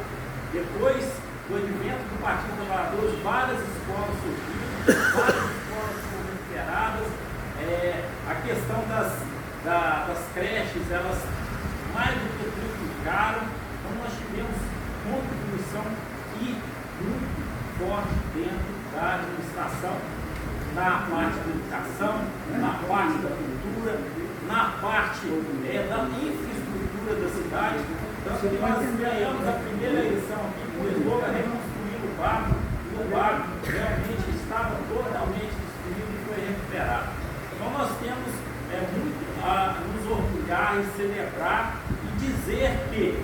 Depois do advento do Partido dos Trabalhadores, várias escolas surgiram, várias escolas foram recuperadas. A questão das creches, elas mais do que triplicaram. Então nós tivemos contribuição muito forte dentro da administração, na parte da educação, na parte da cultura, na parte da infraestrutura da cidade. Tanto que nós ganhamos a primeira eleição aqui com o slogan reconstruir o Bar, e o Bar realmente estava totalmente destruído e foi recuperado. Então nós temos muito a nos orgulhar e celebrar e dizer que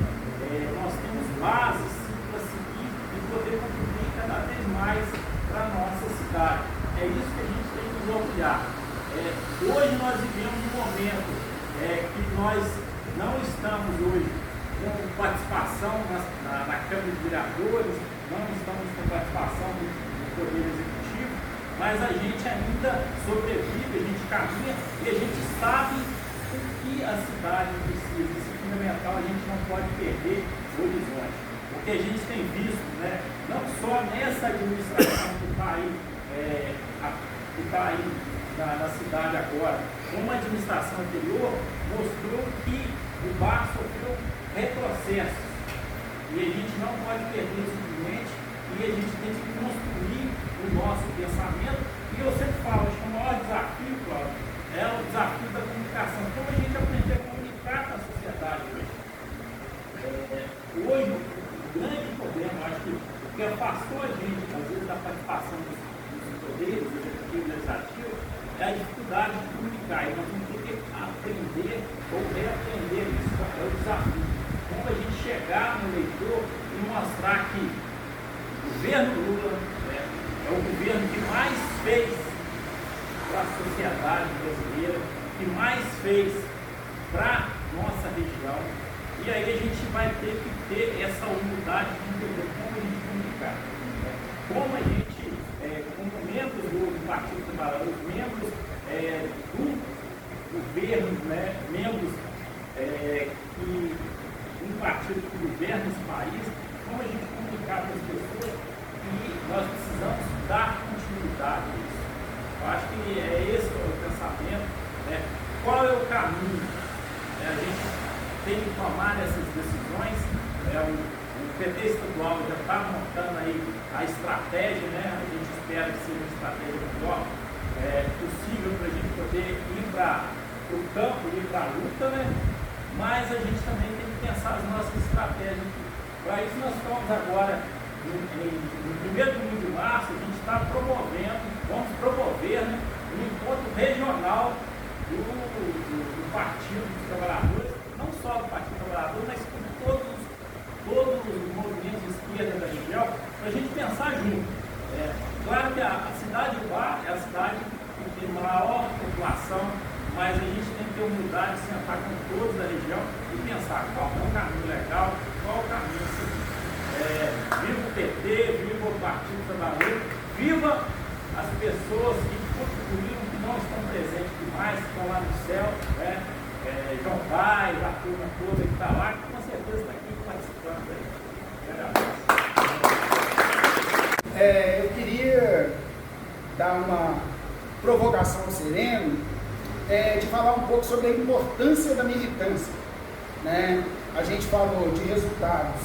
nós temos bases para seguir e poder contribuir cada vez mais para a nossa cidade. É isso que a gente tem que nos orgulhar. Hoje nós vivemos um momento que nós não estamos hoje com participação na Câmara de Vereadores, não estamos com participação do Poder Executivo, mas a gente ainda sobrevive, a gente caminha e a gente sabe o que a cidade precisa. Isso é fundamental, a gente não pode perder o horizonte. O que a gente tem visto, não só nessa administração que está aí na cidade agora, como a administração anterior, mostrou que o Bar sofreu retrocessos. E a gente não pode perder simplesmente, e a gente tem que construir o nosso pensamento. E eu sempre falo, acho que o maior desafio, Cláudio, é o desafio da comunicação. Como a gente aprender a comunicar com a sociedade hoje. Hoje, o grande problema, acho que o que afastou a gente, às vezes, da participação dos poderes, do executivo, legislativo, é a dificuldade de comunicar. E nós vamos ter que aprender ou reaprender isso. É o desafio. Como a gente chegar no eleitor e mostrar que o governo Lula é o governo que mais fez para a sociedade brasileira, que mais fez para a nossa região. E aí a gente vai ter que ter essa humildade de entender como a gente comunicar. Como a gente, como membros do Partido dos Trabalhadores, membros do governo, membros que um partido que governa esse país, como a gente comunicar com as pessoas, e nós precisamos dar continuidade a isso. Eu acho que esse o pensamento. Qual é o caminho? A gente tem que tomar essas decisões. O PT estadual já está montando aí a estratégia, a gente espera que seja uma estratégia melhor possível para a gente poder ir para o campo, ir para a luta, mas a gente também tem que pensar as nossas estratégias. Para isso nós estamos agora, no primeiro domingo de março, a gente está vamos promover um encontro regional do Partido dos Trabalhadores, não só do Partido dos Trabalhadores, mas com todos os movimentos de esquerda da região, para a gente pensar junto. Claro que a cidade de Bar é a cidade que tem maior população, mas a gente tem que ter humildade de sentar com todos da região e pensar qual é o caminho legal, qual é o caminho Viva o PT, viva o Partido Trabalhador, viva as pessoas que contribuíram, que não estão presentes demais, que estão lá no céu, né? João Paz, a turma toda que está lá, que com certeza está aqui participando aí. Eu queria dar uma provocação ao Sereno, de falar um pouco sobre a importância da militância, né? A gente falou de resultados,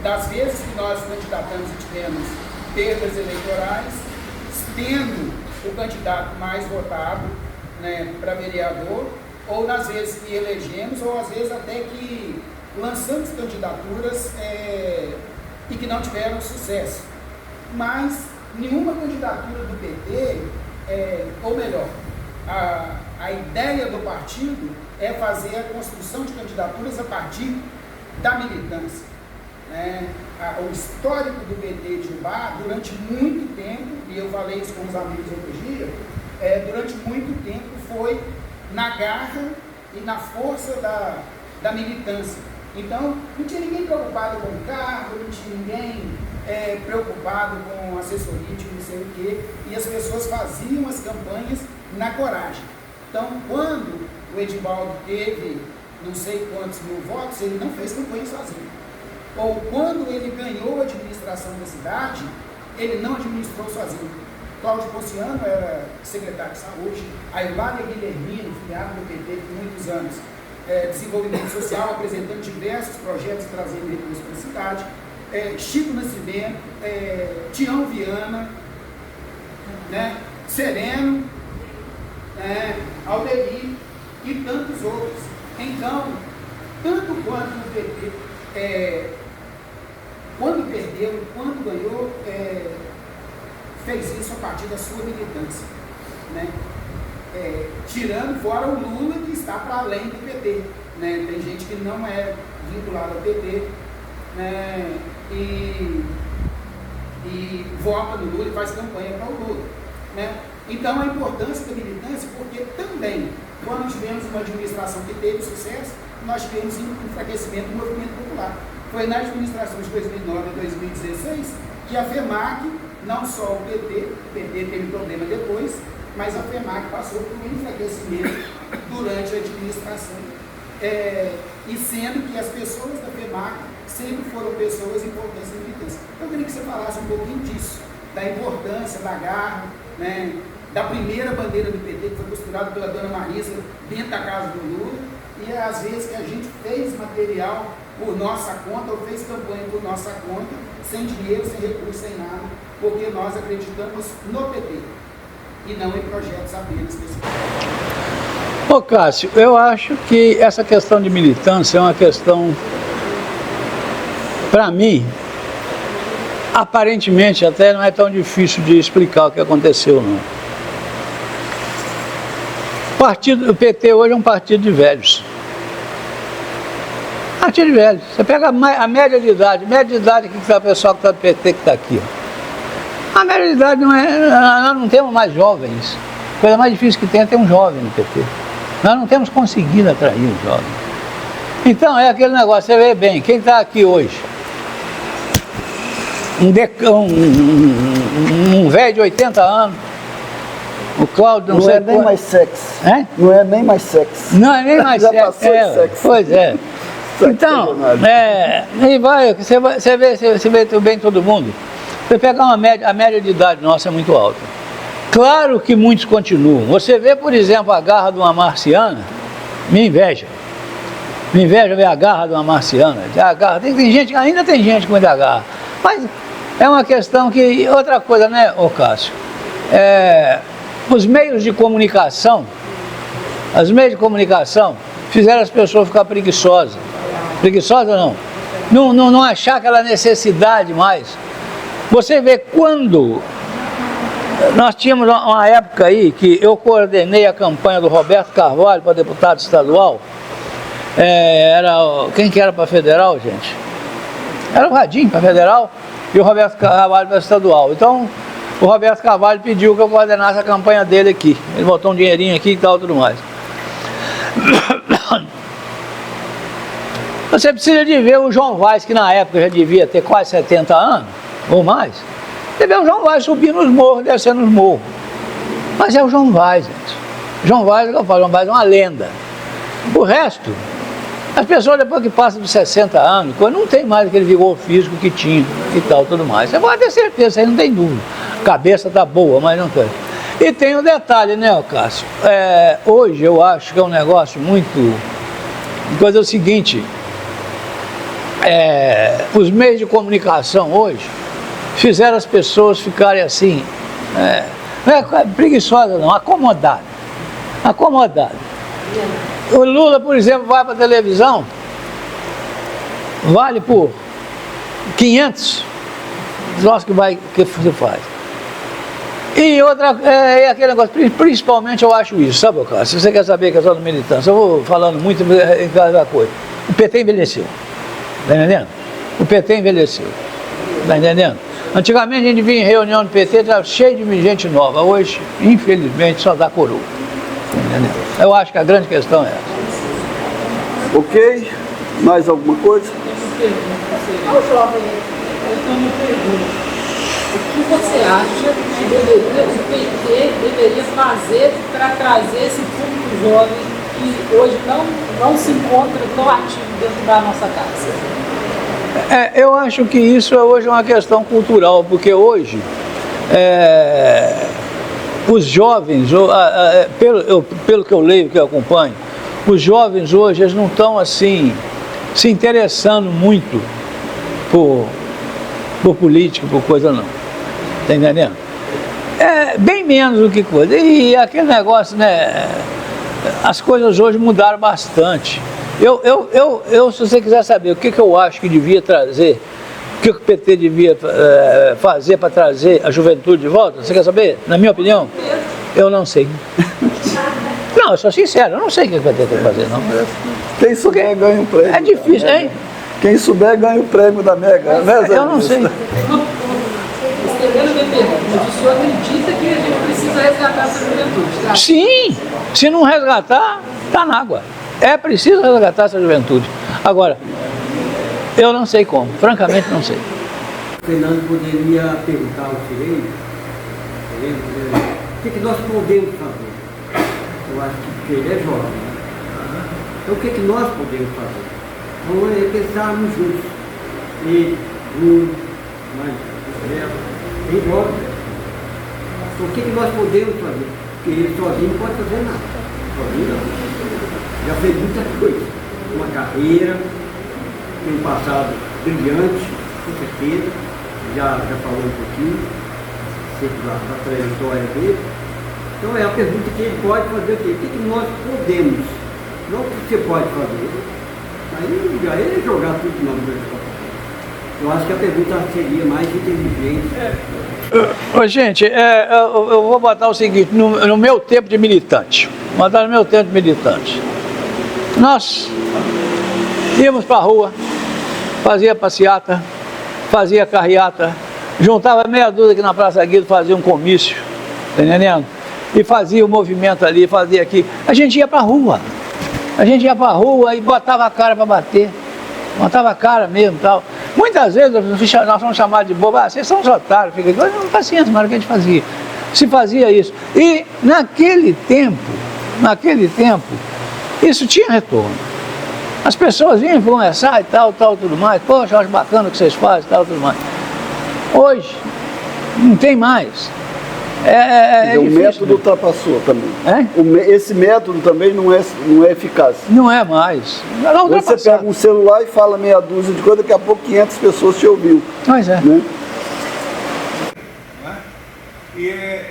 das vezes que nós candidatamos e tivemos perdas eleitorais, tendo o candidato mais votado, né, para vereador, ou nas vezes que elegemos, ou às vezes até que lançamos candidaturas e que não tiveram sucesso. Mas nenhuma candidatura do PT, ou melhor, a ideia do partido é fazer a construção de candidaturas a partir da militância, né? O histórico do PT de Ubá, durante muito tempo, e eu falei isso com os amigos outro dia, durante muito tempo foi na garra e na força da militância. Então, não tinha ninguém preocupado com o cargo, não tinha ninguém preocupado com assessoria de não sei o quê, e as pessoas faziam as campanhas na coragem. Então, quando o Edivaldo teve não sei quantos mil votos, ele não fez campanha sozinho. Ou quando ele ganhou a administração da cidade, ele não administrou sozinho. Cláudio Ponciano era secretário de saúde, a Eulália Guilhermino, filiado do PT por muitos anos, desenvolvimento social, apresentando diversos projetos, trazendo recursos para a cidade, Chico Nascimento, Tião Viana, né, Sereno, Alderi e tantos outros. Então, tanto quanto o PT, quando perdeu e quando ganhou, fez isso a partir da sua militância, né? Tirando fora o Lula, que está para além do PT, né? Tem gente que não é vinculada ao PT, né? E vota no Lula e faz campanha para o Lula, né? Então a importância da militância, porque também, quando tivemos uma administração que teve sucesso, nós tivemos enfraquecimento do movimento popular. Foi na administração de 2009 a 2016 que a FEMAC, não só o PT teve problema depois, mas a FEMAC passou por um enfraquecimento durante a administração. E sendo que as pessoas da FEMAC sempre foram pessoas importantes na militância. Então eu queria que você falasse um pouquinho disso, da importância, da garra, né, da primeira bandeira do PT, que foi costurada pela dona Marisa dentro da casa do Lula, e às vezes que a gente fez material por nossa conta, ou fez campanha por nossa conta, sem dinheiro, sem recurso, sem nada, porque nós acreditamos no PT, e não em projetos apenas pessoais. Ô Cássio, eu acho que essa questão de militância é uma questão, para mim, aparentemente até não é tão difícil de explicar o que aconteceu, não. O PT hoje é um partido de velhos. Partido de velhos. Você pega a média de idade que está o pessoal que está do PT que está aqui. A média de idade não é. Nós não temos mais jovens. A coisa mais difícil que tem é ter um jovem no PT. Nós não temos conseguido atrair os jovens. Então é aquele negócio, você vê bem, quem está aqui hoje? Um velho de 80 anos. O Cláudio não é nem mais sexo. Não é nem mais sexo. Não é nem mais sexo. Sexo. Pois é. Então, você vê bem todo mundo. Você pegar a média de idade nossa é muito alta. Claro que muitos continuam. Você vê, por exemplo, a garra de uma marciana, me inveja. Me inveja ver a garra de uma marciana. Ainda tem gente com muita garra. Mas é uma questão que... Outra coisa, né, ô Cássio? Os meios de comunicação, fizeram as pessoas ficar preguiçosas. Preguiçosas não achar aquela necessidade mais. Você vê quando nós tínhamos uma época aí que eu coordenei a campanha do Roberto Carvalho para deputado estadual. Quem que era para federal, gente? Era o Radinho para federal e o Roberto Carvalho para estadual. Então o Roberto Carvalho pediu que eu coordenasse a campanha dele aqui. Ele botou um dinheirinho aqui e tal, tudo mais. Você precisa de ver o João Vaz, que na época já devia ter quase 70 anos, ou mais. Você vê o João Vaz subir nos morros, descendo nos morros. Mas é o João Vaz, gente. João Vaz, eu falo, João Vaz é uma lenda. O resto, as pessoas depois que passam dos 60 anos, não tem mais aquele vigor físico que tinha e tal, tudo mais. Você pode ter certeza, isso aí não tem dúvida. A cabeça tá boa, mas não tem. E tem um detalhe, né, Cássio? Hoje eu acho que é um negócio muito... Coisa é o seguinte, os meios de comunicação hoje fizeram as pessoas ficarem assim, não é preguiçosas não, acomodadas. O Lula, por exemplo, vai para a televisão, vale por 500, nós que você faz. E outra, aquele negócio, principalmente eu acho isso, sabe, Cássio? Se você quer saber a questão da militância, eu vou falando muito em cada coisa. O PT envelheceu, tá entendendo? O PT envelheceu, tá entendendo? Antigamente a gente vinha em reunião do PT, estava cheio de gente nova, hoje, infelizmente, só dá coroa, tá entendendo? Eu acho que a grande questão é essa. Ok? Mais alguma coisa? Ao jovem, eu tenho uma pergunta. O que você acha que o PT deveria fazer para trazer esse público jovem que hoje não se encontra tão ativo dentro da nossa casa? Eu acho que isso hoje é uma questão cultural, porque hoje os jovens, pelo que eu leio, que eu acompanho, os jovens hoje eles não estão assim se interessando muito por política, por coisa não. Tá entendendo? Bem menos do que coisa. E aquele negócio, né? As coisas hoje mudaram bastante. Se você quiser saber o que eu acho que devia trazer, o que o PT devia fazer para trazer a juventude de volta, você quer saber? Na minha opinião, eu não sei. Não, eu sou sincero, eu não sei o que o PT tem que fazer, não. Quem souber ganha um prêmio. É difícil, hein? Quem souber ganha o prêmio da Mega, né, Zé? Eu não sei. Estendendo a minha pergunta, o senhor acredita que a gente precisa resgatar essa juventude, tá? Sim, se não resgatar, tá na água. É preciso resgatar essa juventude. Agora, eu não sei como, francamente não sei. O Fernando poderia perguntar ao Cirene, o que nós podemos fazer? Eu acho que porque ele é jovem. Então o que nós podemos fazer? Então pensarmos juntos. E mais em jovem. Então o que nós podemos fazer? Porque ele sozinho não pode fazer nada. Sozinho não. Já fez muita coisa. Uma carreira, tem um passado brilhante, com certeza. Já falou um pouquinho da trajetória dele. Então é a pergunta que ele pode fazer o quê? O que nós podemos? Não o que você pode fazer. Aí já ele jogar tudo na mão. Eu acho que a pergunta seria mais inteligente. Ô, gente, eu vou botar o seguinte, no meu tempo de militante, nós íamos para a rua, fazia passeata, fazia carreata, juntava meia dúzia aqui na Praça Guido, fazia um comício, tá entendendo? E fazia o movimento ali, fazia aqui. A gente ia para a rua e botava a cara para bater, botava a cara mesmo e tal. Muitas vezes nós somos chamados de bobo, vocês são os otários, fica aqui, não, paciência, mas o que a gente fazia? Se fazia isso. E naquele tempo, isso tinha retorno. As pessoas vinham conversar e tal, tudo mais. Poxa, eu acho bacana o que vocês fazem e tal, tudo mais. Hoje, não tem mais. O método ultrapassou também. Esse método também não é eficaz. Não é mais. Você pega um celular e fala meia dúzia de coisa, daqui a pouco 500 pessoas te ouviu. Pois é. Né? E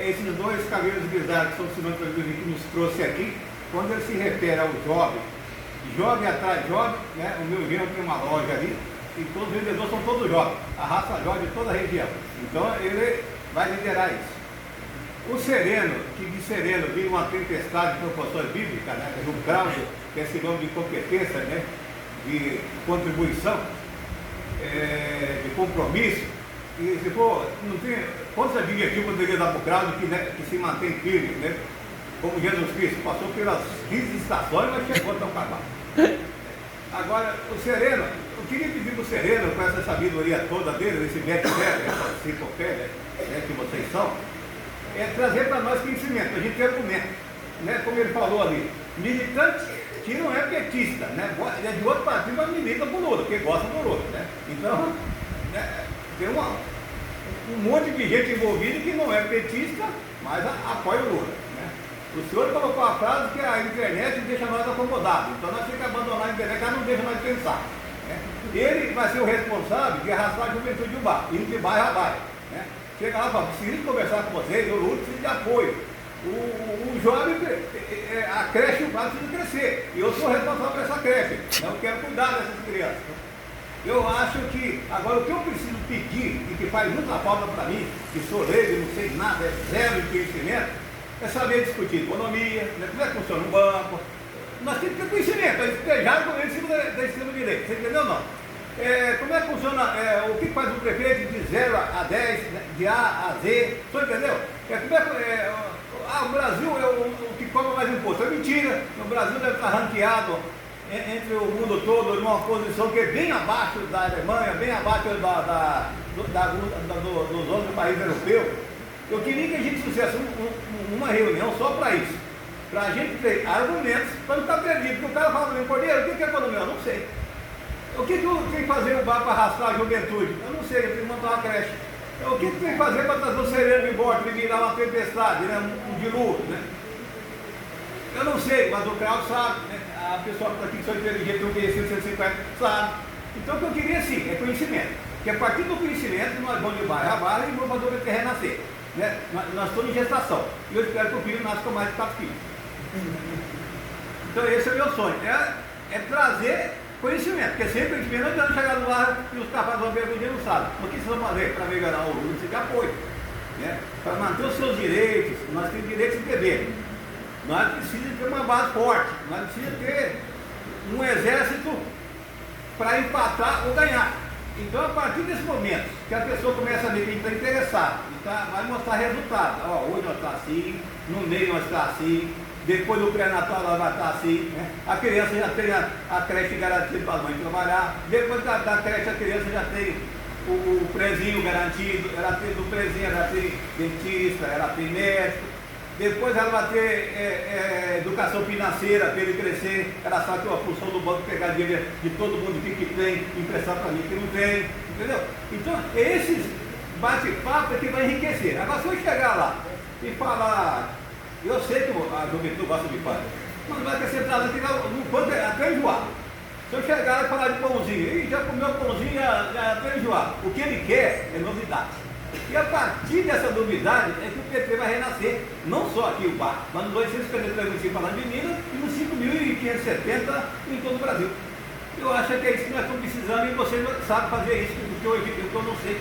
esses dois cabelos grisalhos que São Simão que nos trouxe aqui, quando ele se refere ao jovem atrás de jovem, né? O meu irmão tem uma loja ali, e todos os vendedores são todos jovens, a raça jovem de toda a região. Então ele vai liderar isso. O sereno, que de sereno vira uma tempestade de proporções bíblicas, né? No Cláudio, que é sinônimo de competência, né? De contribuição, de compromisso. E se for, não tem, quantos adjetivos poderia dar para o Cláudio que se mantém firme, né? Como Jesus Cristo passou pelas 15 estações, mas chegou até o cavalo. Agora, o Sereno, eu queria pedir para o Sereno, com essa sabedoria toda dele, esse método, essa enciclopédia, né, que vocês são, trazer para nós conhecimento, a gente tem argumento, né, como ele falou ali, militante que não é petista, né, é de outro partido, mas milita por Lula, porque gosta do Lula, né, então, né, tem um monte de gente envolvida que não é petista, mas apoia o Lula, né. O senhor colocou a frase que a internet deixa nós acomodados, então nós temos que abandonar a internet, ela não deixa nós pensar, né. Ele vai ser o responsável de arrastar a juventude de Ubá, indo de bairro a bairro, né. Chega lá e fala, preciso conversar com vocês, o Lula precisa de apoio. O jovem, a creche Ubá precisa crescer. E eu sou responsável por essa creche. Eu quero cuidar dessas crianças. Eu acho que, agora o que eu preciso pedir, e que faz muita falta para mim, que sou leigo, não sei nada, é zero de conhecimento, é saber discutir economia, né, como é que funciona um banco. Nós temos que ter conhecimento, é despejar com ele em cima da extrema-direita. Você entendeu ou não? Como é que funciona, o que faz o prefeito de 0 a 10, de A a Z, você entendeu? O Brasil é o que cobra mais imposto. É mentira, o Brasil deve estar ranqueado entre o mundo todo numa posição que é bem abaixo da Alemanha, bem abaixo dos outros países europeus. Eu queria que a gente fizesse uma reunião só para isso, para a gente ter argumentos, para não estar perdido, porque o cara fala para mim, Cordeiro, o que é economia? Eu não sei. O que eu tenho que fazer o bar para arrastar a juventude? Eu não sei, eu tenho que montar uma creche. O que tem que fazer para trazer o sereno de bordo e virar uma tempestade, né? Um dilúvio, né? Eu não sei, mas o Crau sabe, né? A pessoa que está aqui que são inteligente, não conhece 150, sabe. Então o que eu queria sim, é conhecimento. Que a partir do conhecimento nós vamos de bairro a bairro e vamos fazer o terreno nascer. Né? Nós estamos em gestação. E eu espero que o filho nasça com mais de 4 filhos. Então esse é o meu sonho. É trazer conhecimento, porque sem conhecimento não adianta chegar no bar e os capazes vão ver que o dia não sabem. O que vocês vão fazer para melhorar o índice de apoio? Né? Para manter os seus direitos, nós temos direitos e deveres. Nós precisamos ter uma base forte, nós precisamos ter um exército para empatar ou ganhar. Então, a partir desse momento que a pessoa começa a ver que a gente está interessado, vai mostrar resultado. Hoje nós estamos assim, no meio nós estamos assim, depois do pré-natal ela vai estar assim, né? A criança já tem a creche garantida para a mãe trabalhar, depois da creche a criança já tem o prezinho garantido, ela tem do prezinho, ela tem dentista, ela tem médico, depois ela vai ter educação financeira para ele crescer, ela sabe que é uma função do banco pegar dinheiro de todo mundo que tem, emprestar para mim que não tem, entendeu? Então, esses bate-papo é que vai enriquecer. Agora, se eu chegar lá e falar, eu sei que a juventude gosta de pão, mas não vai ter sentado aqui no pão até enjoar. Se eu chegar e falar de pãozinho, já comeu pãozinho, já até enjoar. O que ele quer é novidade. E a partir dessa novidade é que o PT vai renascer, não só aqui o bar, mas nos 253 municípios falando de Minas e nos 5.570 em todo o Brasil. Eu acho que é isso que nós estamos precisando e vocês sabem fazer isso, porque eu não sei.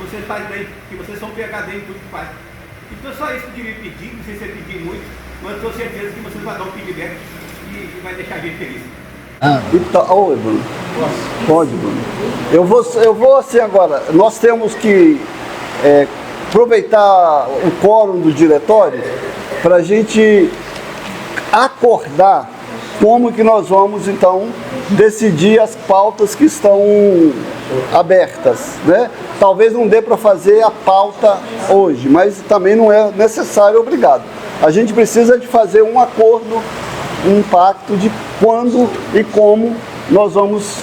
Vocês fazem bem, que vocês são PhD em tudo que faz. Então só isso que eu queria pedir, não sei se é pedir muito, mas eu tenho certeza que vocês vão dar um feedback e vai deixar a gente feliz. Então, oi, Bruno. Pode, Bruno. Eu vou assim agora. Nós temos que aproveitar o quórum do diretório para a gente acordar como que nós vamos, então, decidir as pautas que estão abertas, né? Talvez não dê para fazer a pauta hoje, mas também não é necessário, obrigado. A gente precisa de fazer um acordo, um pacto de quando e como nós vamos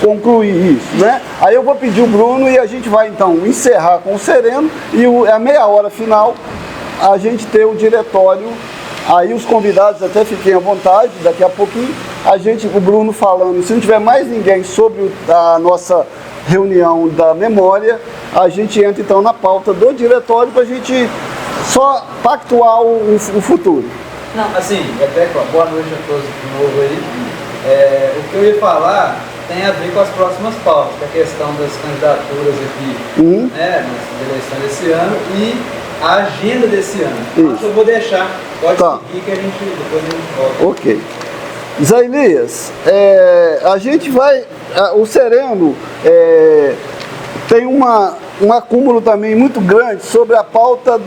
concluir isso, né? Aí eu vou pedir o Bruno e a gente vai então encerrar com o Sereno e a meia hora final a gente ter o diretório. Aí os convidados até fiquem à vontade, daqui a pouquinho o Bruno falando, se não tiver mais ninguém sobre a nossa reunião da memória, a gente entra então na pauta do diretório para a gente só pactuar o futuro. Não, assim, boa noite a todos de novo aí. O que eu ia falar tem a ver com as próximas pautas, que é a questão das candidaturas aqui, né, nas eleições desse ano e a agenda desse ano. Então, eu vou deixar, pode seguir que depois a gente volta. Ok. Zé Elias, a gente vai, o Sereno tem um acúmulo também muito grande sobre a pauta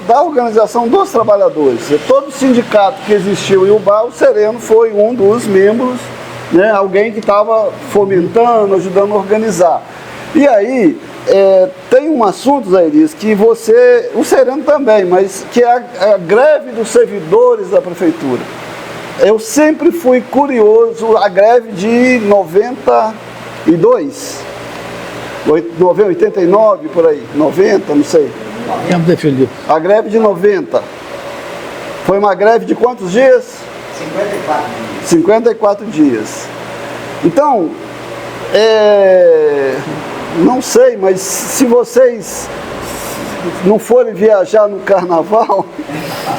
da organização dos trabalhadores. Todo sindicato que existiu em Ubá, o Sereno foi um dos membros né? Alguém que estava fomentando, ajudando a organizar. E aí, tem um assunto, Zé Elias, que você, o Sereno também, mas que é a greve dos servidores da prefeitura. Eu sempre fui curioso, a greve de 92, 89, por aí, 90, não sei. Tempo de Felipe. A greve de 90. Foi uma greve de quantos dias? 54 dias. 54 dias. Então, não sei, mas se vocês não forem viajar no carnaval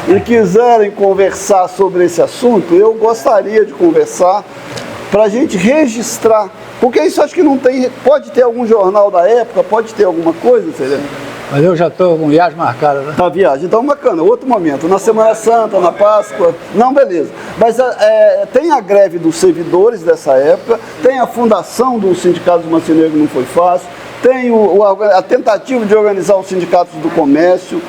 e quiserem conversar sobre esse assunto, eu gostaria de conversar para a gente registrar, porque isso acho que não tem, pode ter algum jornal da época, pode ter alguma coisa, Sereno? Mas eu já estou com viagem marcada, né? Tá, viagem, então bacana, outro momento, na Semana Santa, na Páscoa, não, beleza. Mas tem a greve dos servidores dessa época, tem a fundação do Sindicato dos Marceneiros, que não foi fácil, tem a tentativa de organizar os sindicatos do comércio,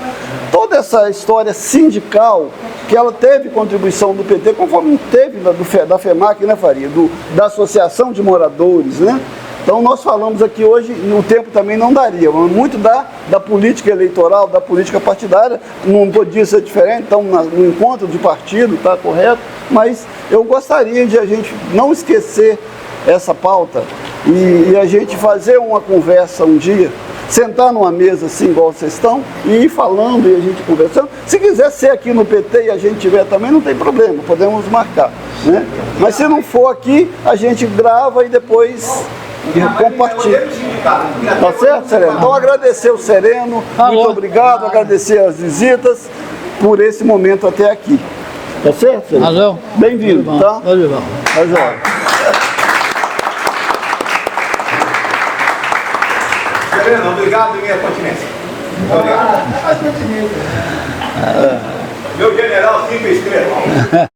toda essa história sindical, que ela teve contribuição do PT, conforme teve da FEMAC, né, Faria? Da Associação de Moradores, né? Então nós falamos aqui hoje, o tempo também não daria, muito da política eleitoral, da política partidária, não podia ser diferente, então no encontro de partido, tá correto, mas eu gostaria de a gente não esquecer essa pauta e a gente fazer uma conversa um dia, sentar numa mesa assim, igual vocês estão, e ir falando e a gente conversando. Se quiser ser aqui no PT e a gente tiver também, não tem problema, podemos marcar, né? Mas se não for aqui, a gente grava e depois compartilha. Tá certo, Sereno? Então agradecer o Sereno, muito obrigado, agradecer as visitas por esse momento até aqui. Tá certo, Sereno? Razão. Bem-vindo, tá? Valeu. Sereno, obrigado e minha continência. Obrigado. Meu general 5 estrelas.